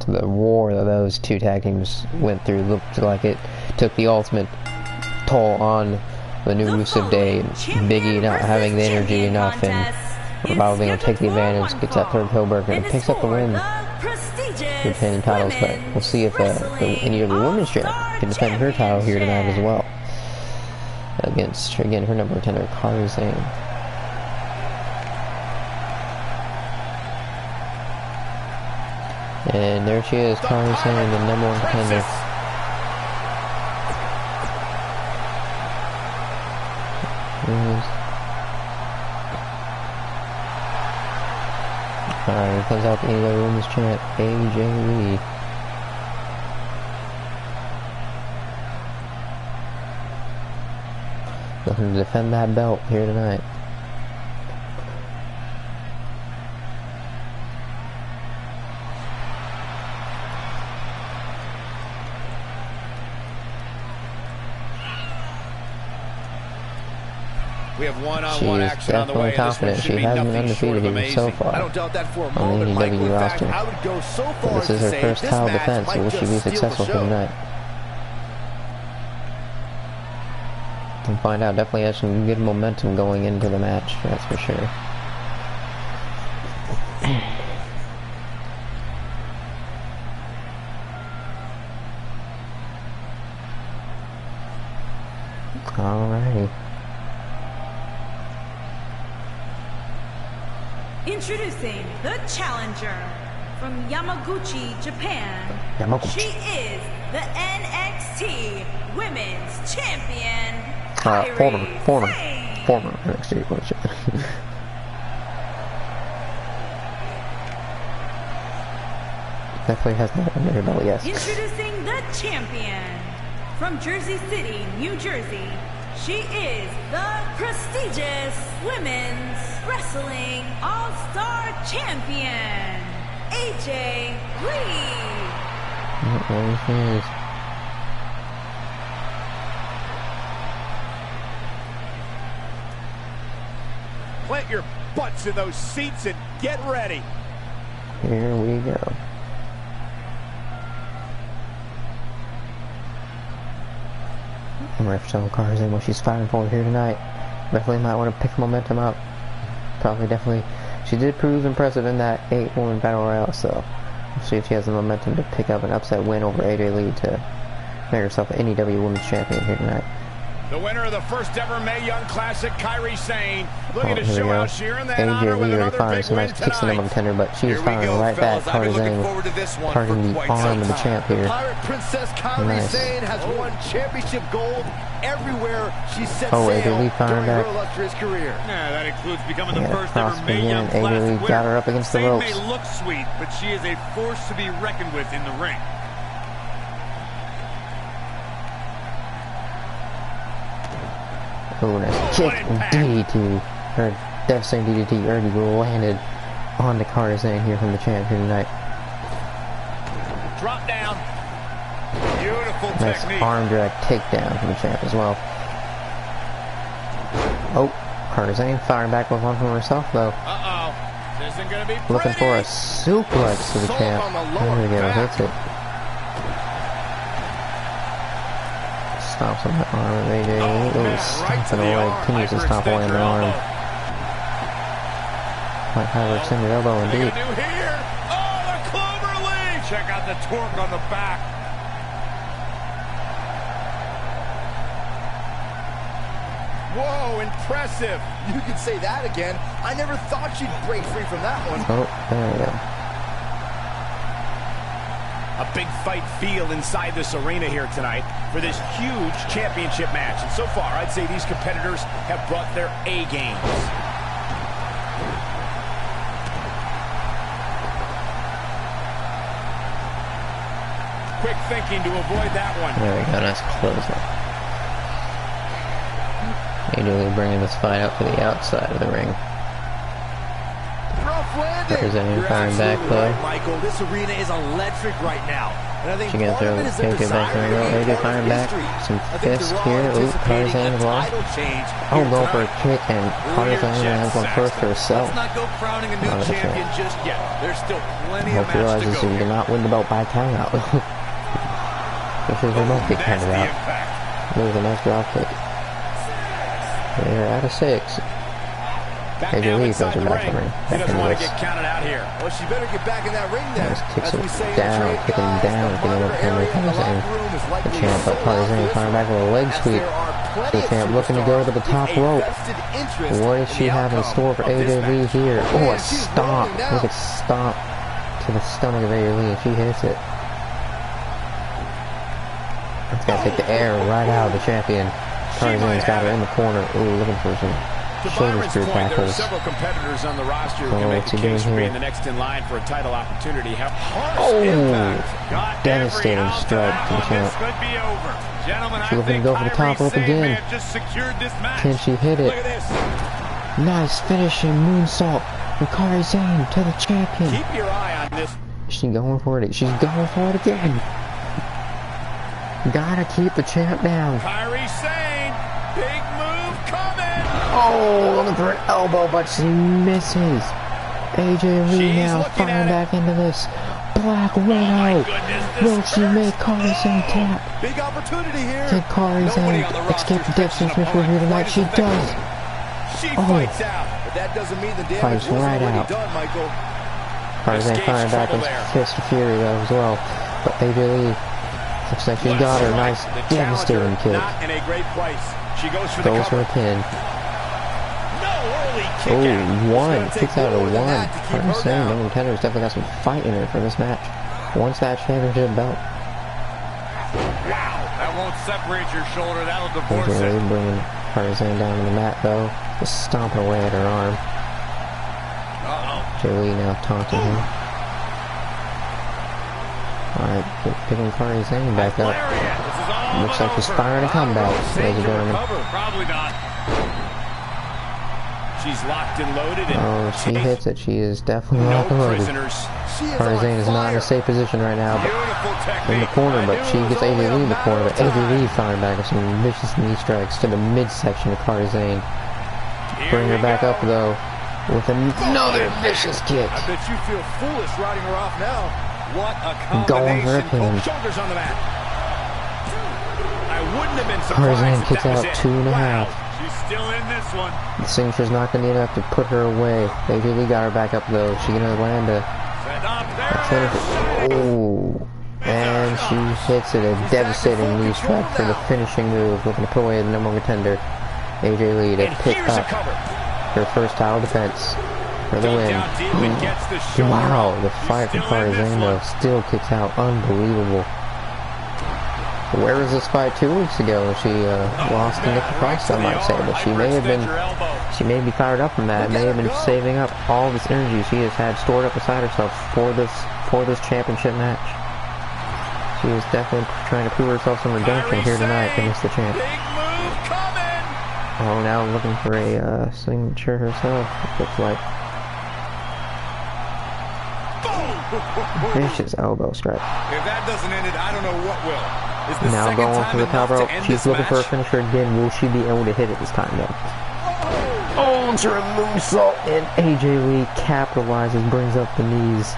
the war that those two tag teams went through looked like it took the ultimate toll on the new Rusev Day, and Big E not having the energy enough, and Revival being able to take the advantage, gets that third Hilberger and picks up the win, retaining titles. But we'll see if the NEW Women's Champ can defend her title here tonight as well against, again, her number contender, Kairi Sane. And there she is, Kairi Sane, the number one contender. Alright, here comes out the NEW Women's Champ, AJ Lee. Looking to defend that belt here tonight. We have one-on-one action on the way. She's definitely confident. She hasn't been undefeated even so far I don't doubt that for a on the moment, NEW roster. I would go so far This is her as to first say title this defense, match so will she be might just successful steal for the show. tonight? We'll find out. Definitely has some good momentum going into the match, that's for sure. Alrighty. Introducing the challenger from Yamaguchi, Japan. Yamaguchi. She is the NXT Women's Champion. Kairi Former Sane. NXT Women's Champion. Definitely has that under her belt, yes. Introducing the champion from Jersey City, New Jersey. She is the prestigious Women's Wrestling All-Star Champion, AJ Lee. There she is. Plant your butts in those seats and get ready. Here we go. I'm ready for some cars in what she's fighting for here tonight. Definitely might want to pick momentum up. Definitely. She did prove impressive in that 8-woman battle royale, so we'll see if she has the momentum to pick up an upset win over AJ Lee to make herself an NEW Women's Champion here tonight. The winner of the first ever Mae Young Classic, Kairi Sane, looking to Here show we go. out here in that honor AJ with Lee already another firing big some win nice kicks in the tonight. contender, but she's firing go, right back. fellas. I've been looking Tarzan forward to this one targeting for the quite arm some of the time. champ here. Pirate Princess Kairi Nice. Sane has won championship gold everywhere she set Oh, AJ sail Lee firing during her back. illustrious career. Yeah, that includes becoming Yeah, the first ever cross Mae Young again. AJ Lee Classic got her winner. up against the Sane ropes. may look sweet, but she is a force to be reckoned with in the ring. Oh, nice kick. DDT. Her devastating DDT already landed on the Tarzan here from the champ here tonight. Drop down. Beautiful Nice technique. arm drag takedown from the champ as well. Oh, Tarzan firing back with one from herself though. Uh-oh. This isn't going to be Looking pretty. for a suplex to the Assault champ. on the lower There we go, back. hits it. Stomps on the arm of AJ. Oh, stomping away. Continues to stomp away on the arm. Might have her extended elbow What are they indeed. going to do here? Oh, the clover leaf. Check out the torque on the back. Whoa, impressive. You could say that again. I never thought she'd break free from that one. Oh, there we go. A big fight field inside this arena here tonight for this huge championship match. And so far, I'd say these competitors have brought their A games. Quick thinking to avoid that one. There we go, nice close up. AJ Lee bringing this fight out to the outside of the ring. Rough landing. Tarzan You're firing back absolutely though. right, Michael. This arena is electric right now. And I think She gonna part throw of it is their AJ back in the desire ring. to be AJ part of firing back. history. Some I think fist they're all here. Ooh, anticipating Tarzan a as well. title change Oh, here going for a tonight. kick and Tarzan has one first for herself. Let's not go crowning a new Out of the champion champ. just yet. There's still plenty Hope of he matches to realizes go he here. cannot win the belt by countout. This is they both get That's counted the out. impact. There's a nice drop kick. They're out of 6. Back AJ now Lee inside throws her the back in the ring. ring. He Back doesn't into want to this. get counted out here. Well, she better get back in that ring then. Nice kicks As we say in the down, trade, kicking guys, down, the getting up monitor to area in the Tarzan. locker room is The likely champ, but so Tarzan loud firing back with a leg as sweep. there are plenty The of champ looking to go to the superstars top with a rope. vested interest What does in she the have in outcome store for of this AJ Lee match. here? Oh, a And she's stomp. rolling now. Look at stomp to the stomach of AJ Lee, and she hits it. It's gonna take the air right out of the champion. Tarzan's got her in the corner. Ooh, looking for some To shoulder Byron's screw point, there are tackles. several competitors on the roster who Oh, can make what's a he doing case for here? being the next in line for a title opportunity. Harsh Oh, impact. Got devastating every ounce of strike that to the one. champ. This could be over. Gentlemen, She I looking to think go for the top Kairi rope Sane again. may have just secured this match. Can she hit Look it? at this. Nice finishing moonsault from Kairi Sane to the champion. Keep your eye on this. She's going for it. She's going for it again. Gotta keep the champ down. Kairi Sane. Big move coming. Oh, looking for an elbow, but she misses. AJ Lee She's now looking firing at it. back into this. Black Widow. Will she make Kairi Sane tap? Big opportunity here. Can Kairi Sane Nobody on the roster escape the Dexter Smith here tonight? She does. She Oh. fights out. But that doesn't mean the damage Fights wasn't right already out. done, Michael. Kairi Sane Escapes firing back trouble with there. Fist of Fury though as well. But AJ Lee looks like she got her. Nice The devastating challenger kick. not in a great place. She goes for the Goes for cover. a pin. No early kick out. Oh, one. It's gonna Kicks take out of more than one. that to keep I'm her saying down. the contenders definitely got some fight in her for this match. Wants that championship belt. Wow, that won't separate your shoulder. That'll divorce AJ it. Lee bringing Tarzan down to the mat though. Just stomping away at her arm. AJ Lee now taunting him. Alright, picking Tarzan back up. Lariat. This is all Looks like she's over. firing a comeback, ladies and gentlemen. Probably not. She's locked and loaded. Oh, she hits it. She is definitely locked and loaded. Kairi Sane is not in a safe position right now, but in the corner, but she gets AJ Lee in the corner, but AJ Lee firing back with some vicious knee strikes to the midsection of Kairi Sane. Bring her back up, though, with another vicious kick. I bet you feel foolish riding her off now. What a combination. Going for a pin. Shoulders on the mat. I wouldn't have been Kairi Sane surprised if kicks that was out it. 2.5. She's still in this one. The signature's not going to be enough to put her away. AJ Lee got her back up, though. She going to land a Set up there. finish. Oh, and she hits it, a devastating knee strike for the finishing move, looking to put away the number one contender, AJ Lee, to pick up her first title defense for the win. Wow, the fight from Kairi Sane, though, still kicks out. Unbelievable. Where was this fight 2 weeks ago? She lost to Nikki Cross, I might say, but she may be fired up from that. May have been saving up all this energy she has had stored up inside herself for this championship match. She is definitely trying to prove herself some redemption here tonight against the champ. Oh, now looking for a signature herself, it looks like. Vicious elbow strike. If that doesn't end it, I don't know what will. Now going for the top rope. She's looking for a finisher again. Will she be able to hit it this time, though? Oh, it's her moonsault, and AJ Lee capitalizes, brings up the knees.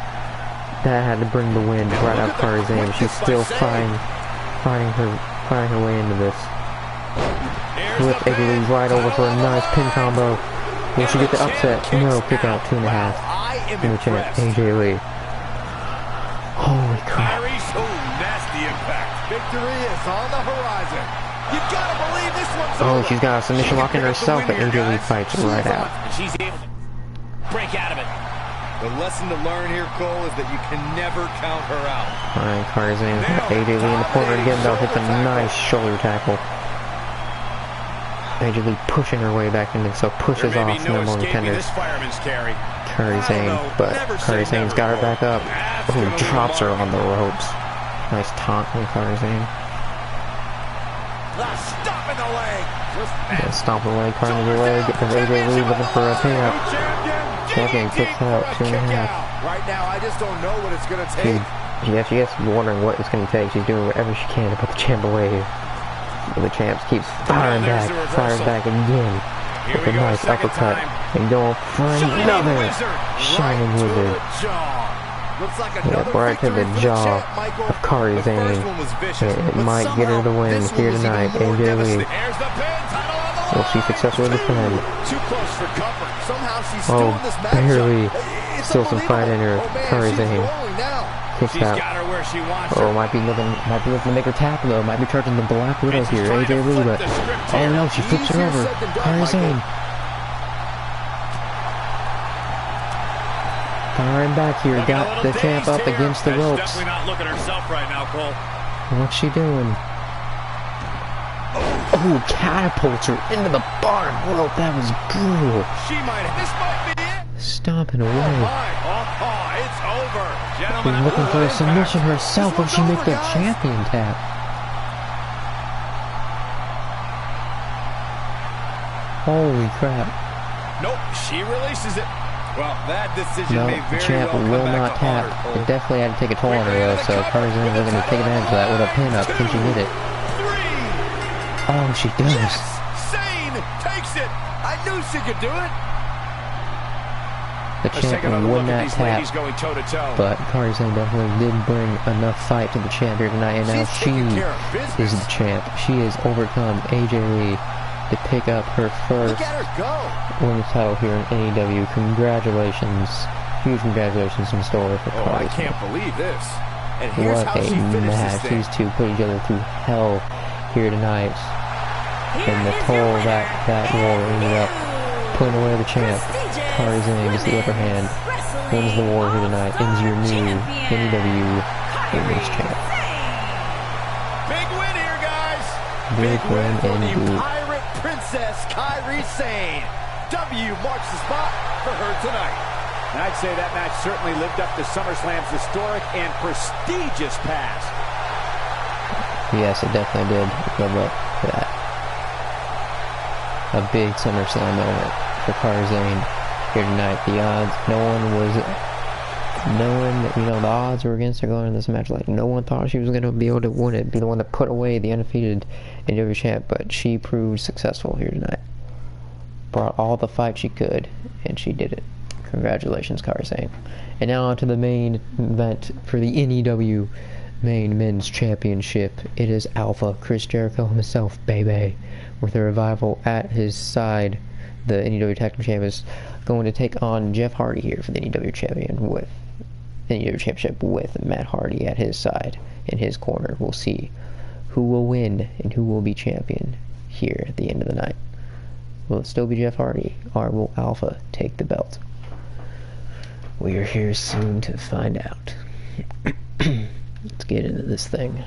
That had to bring the wind right out Kairi Sane. She's still fighting her way into this. With AJ Lee right over for a nice pin combo. Will she get the upset? No, kick out 2.5. In the champ, AJ Lee. Holy crap. Nasty impact. Victory is on the horizon. You gotta believe this one's Oh, over. she's got a submission lock in herself, but AJ Lee fights right out. And she's able to break out of it. The lesson to learn here, Cole, is that you can never count her out. Alright, Kairi Sane, AJ Lee in the corner again, though, hits a nice shoulder tackle. AJ Lee pushing her way back in, and so pushes off the number one contender. Kairi Sane, but Kairi Sane's got her back up. Oh, drops her on the ropes. Nice taunt from Kairi Sane. Stop in the leg. Yeah, stomp the leg, climb the leg, AJ Lee looking for a pin-up. Champion kicks out 2.5. Right now, I just don't know what it's gonna take. She has to be wondering what it's going to take. She's doing whatever she can to put the champ away. But the champ keeps firing back again. With a nice uppercut. And going for another Shining Wizard. Yeah, right to the jaw of Kairi Sane. It might get her the win here tonight. AJ Lee. Will she successfully defend? Oh, barely. Still some fight in her. Kairi Sane kicks out. Oh, might be looking to make her tap though. Might be charging the Black Widow here. AJ Lee, but oh no, she flips her over. Kairi Sane. Firing back here, got the champ up against the ropes. What's she doing? Oh, catapults her into the bottom rope. That was brutal. Stomping away. It's over. She's looking for a submission herself. Will she make the champion tap? Holy crap. Nope, she releases it. Well, that decision No, may the very champ well come will back not to tap. haunt her, It definitely had to take a toll on her though, so Kairi Sane is looking to take advantage of that with a pin-up. Can she get it? Oh, she does. Yes! Sane takes it! I knew she could do it! The champion would not tap, but Kairi Sane definitely did bring enough fight to the champ here tonight, and now she is the champ. She has overcome AJ Lee to pick up her first women's title here in AEW. Congratulations. Huge congratulations in store for Kairi. I can't believe this. And here's What how she a finishes match. things. These two put each other through hell here tonight. And the toll that war ended up putting away the champ. Kairi Sane gets the upper hand. Wins the war here tonight. Ends your new AEW Women's Champ. Big win here, guys! Big win indeed. Pirate Princess Kairi Sane. W marks the spot for her tonight. And I'd say that match certainly lived up to SummerSlam's historic and prestigious past. Yes, it definitely did live up to that. A big SummerSlam moment. for Karzane here tonight. The odds, the odds were against her going in this match. Like, no one thought she was going to be able to win it, be the one to put away the undefeated NW champ, but she proved successful here tonight. Brought all the fight she could, and she did it. Congratulations, Karzane. And now on to the main event for the NEW main men's championship. It is Alpha, Chris Jericho himself, baby, with a revival at his side. The NEW Tag Team Champ is going to take on Jeff Hardy here for the NEW Championship with Matt Hardy at his side, in his corner. We'll see who will win and who will be champion here at the end of the night. Will it still be Jeff Hardy, or will Alpha take the belt? We are here soon to find out. Let's get into this thing.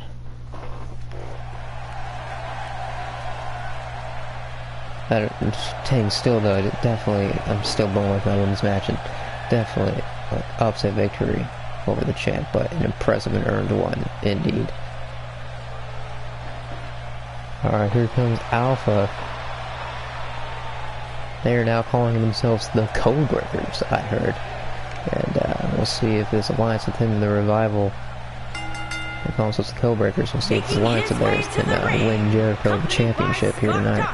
I'm staying still though. I'm still going with my women's match, and definitely an upset victory over the champ, but an impressive and earned one indeed. Alright, here comes Alpha. They are now calling themselves the Codebreakers, I heard. And we'll see if this alliance with him, the Revival, they call themselves the Codebreakers. We'll see if this alliance of theirs can win Jericho the championship here tonight.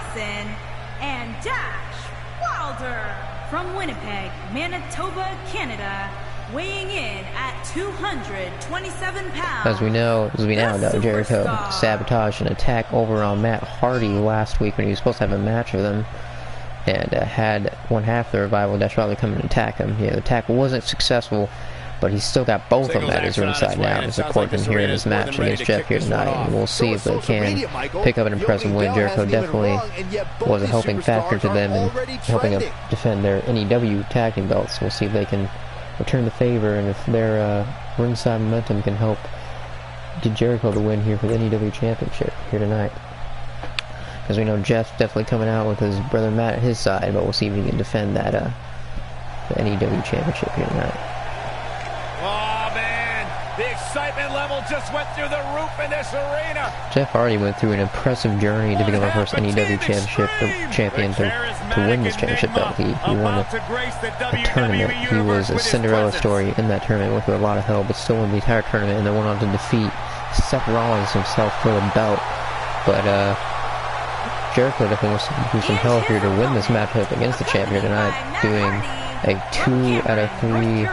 And Dash Wilder from Winnipeg, Manitoba, Canada, weighing in at 227 pounds. As we now know, Jericho sabotaged an attack over on Matt Hardy last week when he was supposed to have a match with him, and had one half the Revival, Dash Wilder, come and attack him. Yeah, the attack wasn't successful, but he's still got both of them at his ringside now to support him here in this match against Jeff here tonight. And we'll see if they can pick up an impressive win. Jericho definitely was a helping factor to them in helping them defend their NEW tag team belts. We'll see if they can return the favor, and if their ringside momentum can help get Jericho the win here for the NEW championship here tonight. Because we know Jeff's definitely coming out with his brother Matt at his side, but we'll see if he can defend that the NEW championship here tonight. Oh man, the excitement level just went through the roof in this arena. Jeff Hardy went through an impressive journey to become the first NEW champion to win this championship belt. He won a tournament. He was a Cinderella story in that tournament, went through a lot of hell, but still won the entire tournament, and then went on to defeat Seth Rollins himself for the belt. But Jericho definitely wants to do some hell here to win this matchup against the champion tonight, doing a 2 out of 3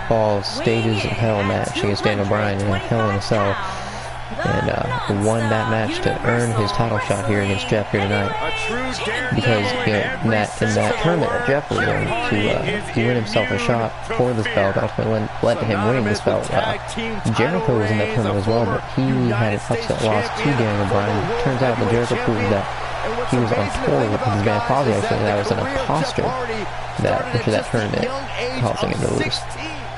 fall stages of hell match against Daniel Bryan in a Hell in a Cell, and won that match to earn his title shot here against Jeff here tonight. Because in that tournament that Jeff was in to win himself a shot for this belt, ultimately led to him winning this belt. Jericho was in that tournament as well, but he had an upset loss to Daniel Bryan. It turns out that Jericho proved that he was on tour with his band Fozzy, actually, that was an imposter that entered that tournament, causing him to lose.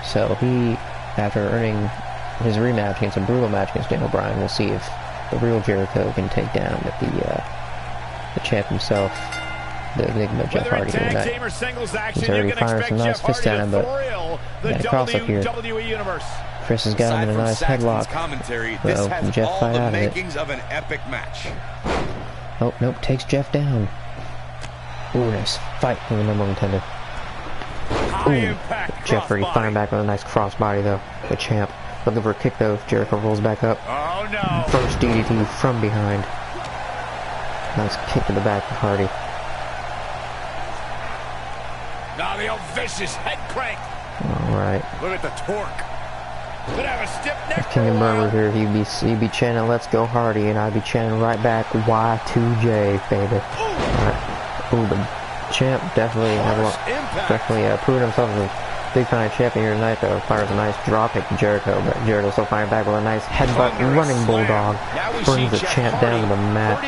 So he, after earning his rematch against a brutal match against Daniel Bryan, we'll see if the real Jericho can take down the champ himself, the Enigma Jeff Hardy here tonight. He's already firing some nice fists at him, but got a cross up here. Chris has got him in a nice headlock. So can Jeff fight out of it? Oh, nope, takes Jeff down. Ooh, nice fight from the number one contender. Ooh, Jeff already firing back with a nice crossbody though. The champ looking for a kick though. Jericho rolls back up. Oh no! First DDT from behind. Nice kick to the back of Hardy. Now the old vicious head crank. All right. Look at the torque. Could have a stiff neck. If Kingdomburn were here, he'd be chanting "Let's go Hardy," and I'd be chanting right back "Y2J, baby." Alright. Ooh, the champ definitely proved himself as a big time champion here tonight. Though fires a nice drop kick to Jericho, but Jericho still firing back with a nice headbutt. Running bulldog brings the champ down to the mat.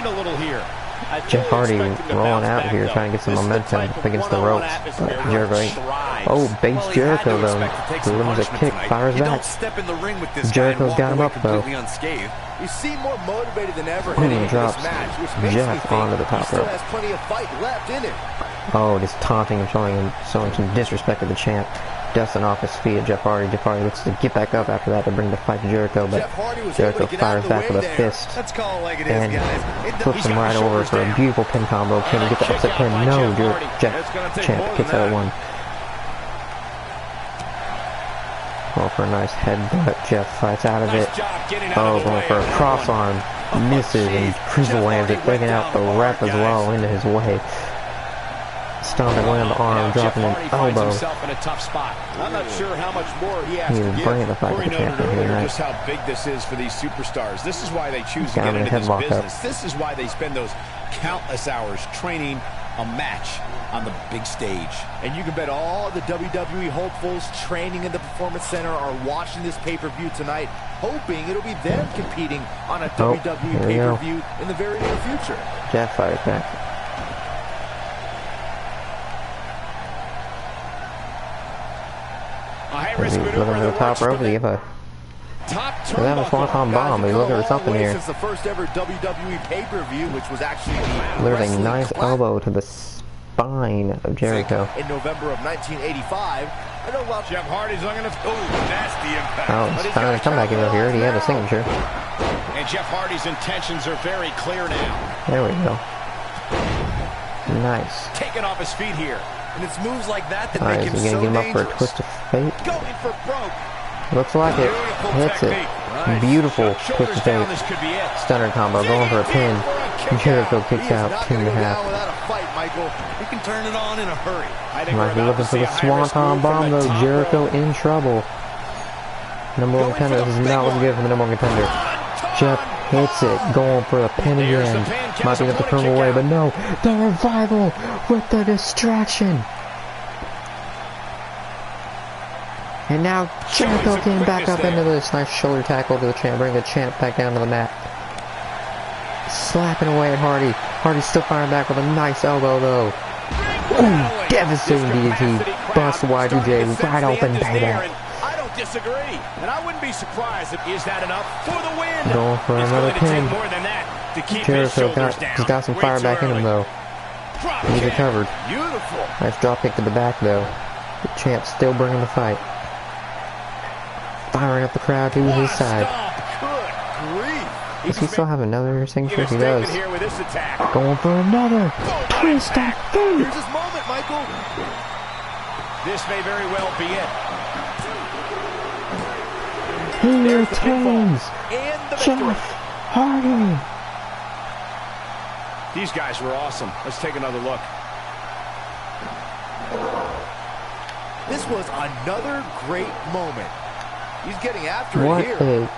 Jeff Hardy rolling out here, trying to get some momentum up against the ropes. But Jericho ain't. Oh, baits Jericho though. Delivers a kick, fires back. Jericho's got him up though. You seem more motivated than ever He drops Jeff onto the top rope. Plenty of fight left in it. Oh, just taunting and showing some disrespect to the champ. dusting off his feet at Jeff Hardy. Jeff Hardy looks to get back up after that to bring the fight to Jericho, but Jericho fires back with a fist and flips him right over for a beautiful pin combo. Can he get the upset pin? No, Jeff Champ gets out of one. Going for a nice headbutt. Jeff fights out of it. Oh, going for a cross arm. Misses and triple lands it, breaking out the rep as well into his way. Stomping away on the arm, dropping an elbow. I'm not sure how much more he has to bringing the fight to the champion here tonight. Just how big this is for these superstars. This is why they choose to get into this business. This is why they spend those countless hours training a match on the big stage. And you can bet all the WWE hopefuls training in the Performance Center are watching this pay-per-view tonight, hoping it'll be them competing on a WWE pay-per-view in the very near future. Jeff fires back. He's looking at the top rope to give a... He's having a swanton bomb. He's looking for something here. Since the first ever WWE pay-per-view, which was actually there's a nice elbow to the spine of Jericho. In November of 1985, I know Jeff Hardy's looking to... Oh, nasty impact. Oh, it's time to come back in here. He had a signature. And Jeff Hardy's intentions are very clear now. There we go. Nice. Taking off his feet here. And it's moves like that that make him so so dangerous. Get him up for a twist of fate. Going for broke. Looks like it. Hits it. Nice. Beautiful twist of fate. Stunner combo. Going for a pin. Jericho kicks out 2.5. We can turn it on in a hurry. Might be looking for the swanton bomb though. Jericho in trouble. Number one contender. This is not looking good for the number one contender. Jeff hits it. Going for a pin again. Might be able to turn away, but no. The revival with the distraction. And now Jericho getting back up into this nice shoulder tackle to the champ, bring the champ back down to the mat. Slapping away at Hardy. Hardy's still firing back with a nice elbow though. Ooh, devastating DDT. Bust Y2J right open payback. I don't disagree, and I wouldn't be surprised if is that enough for the win. Going for another pin. More than that to keep Jericho he's got some fire back in him though. He's recovered. Beautiful. Nice drop kick to the back though. The champ still bringing the fight. Firing up the crowd to his side. Does he still have another signature? He does. Going for another twist of fate. Here's his moment, Michael. This may very well be it. He retains Jeff Hardy. These guys were awesome. Let's take another look. This was another great moment. He's getting after it here.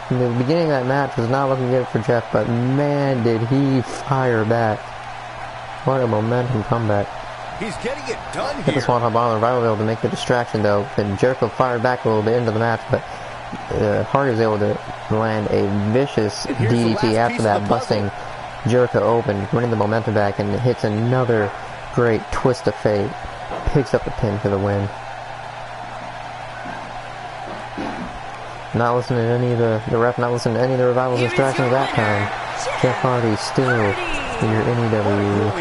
The beginning of that match was not looking good for Jeff, but man, did he fire back. What a momentum comeback. He's getting it done here. Hit the swanton bomb, the revival able to make the distraction though. And Jericho fired back a little bit into the match, but Hardy was able to land a vicious DDT after that, busting Jericho open, winning the momentum back, and hits another great twist of fate. Picks up the pin for the win. Not listening to any of the ref, not listening to any of the revival's distractions that time. Jeff Hardy still your NEW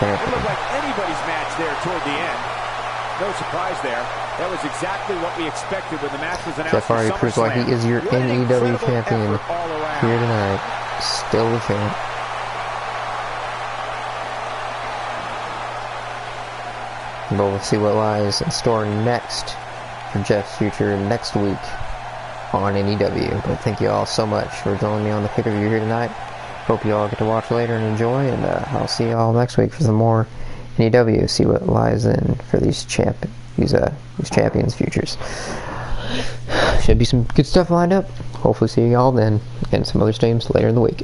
champion. It looked like anybody's match there toward the end. No surprise there. That was exactly what we expected when the match was announced. Jeff Hardy proves why he is your NEW champion here tonight. Still the champ. But we'll see what lies in store next for Jeff's future next week on NEW. But thank you all so much for joining me on the pay-per-view here tonight. Hope you all get to watch later and enjoy, and I'll see you all next week for some more NEW. See what lies in for these champions' futures. Should be some good stuff lined up. Hopefully see you all then, and some other streams later in the week.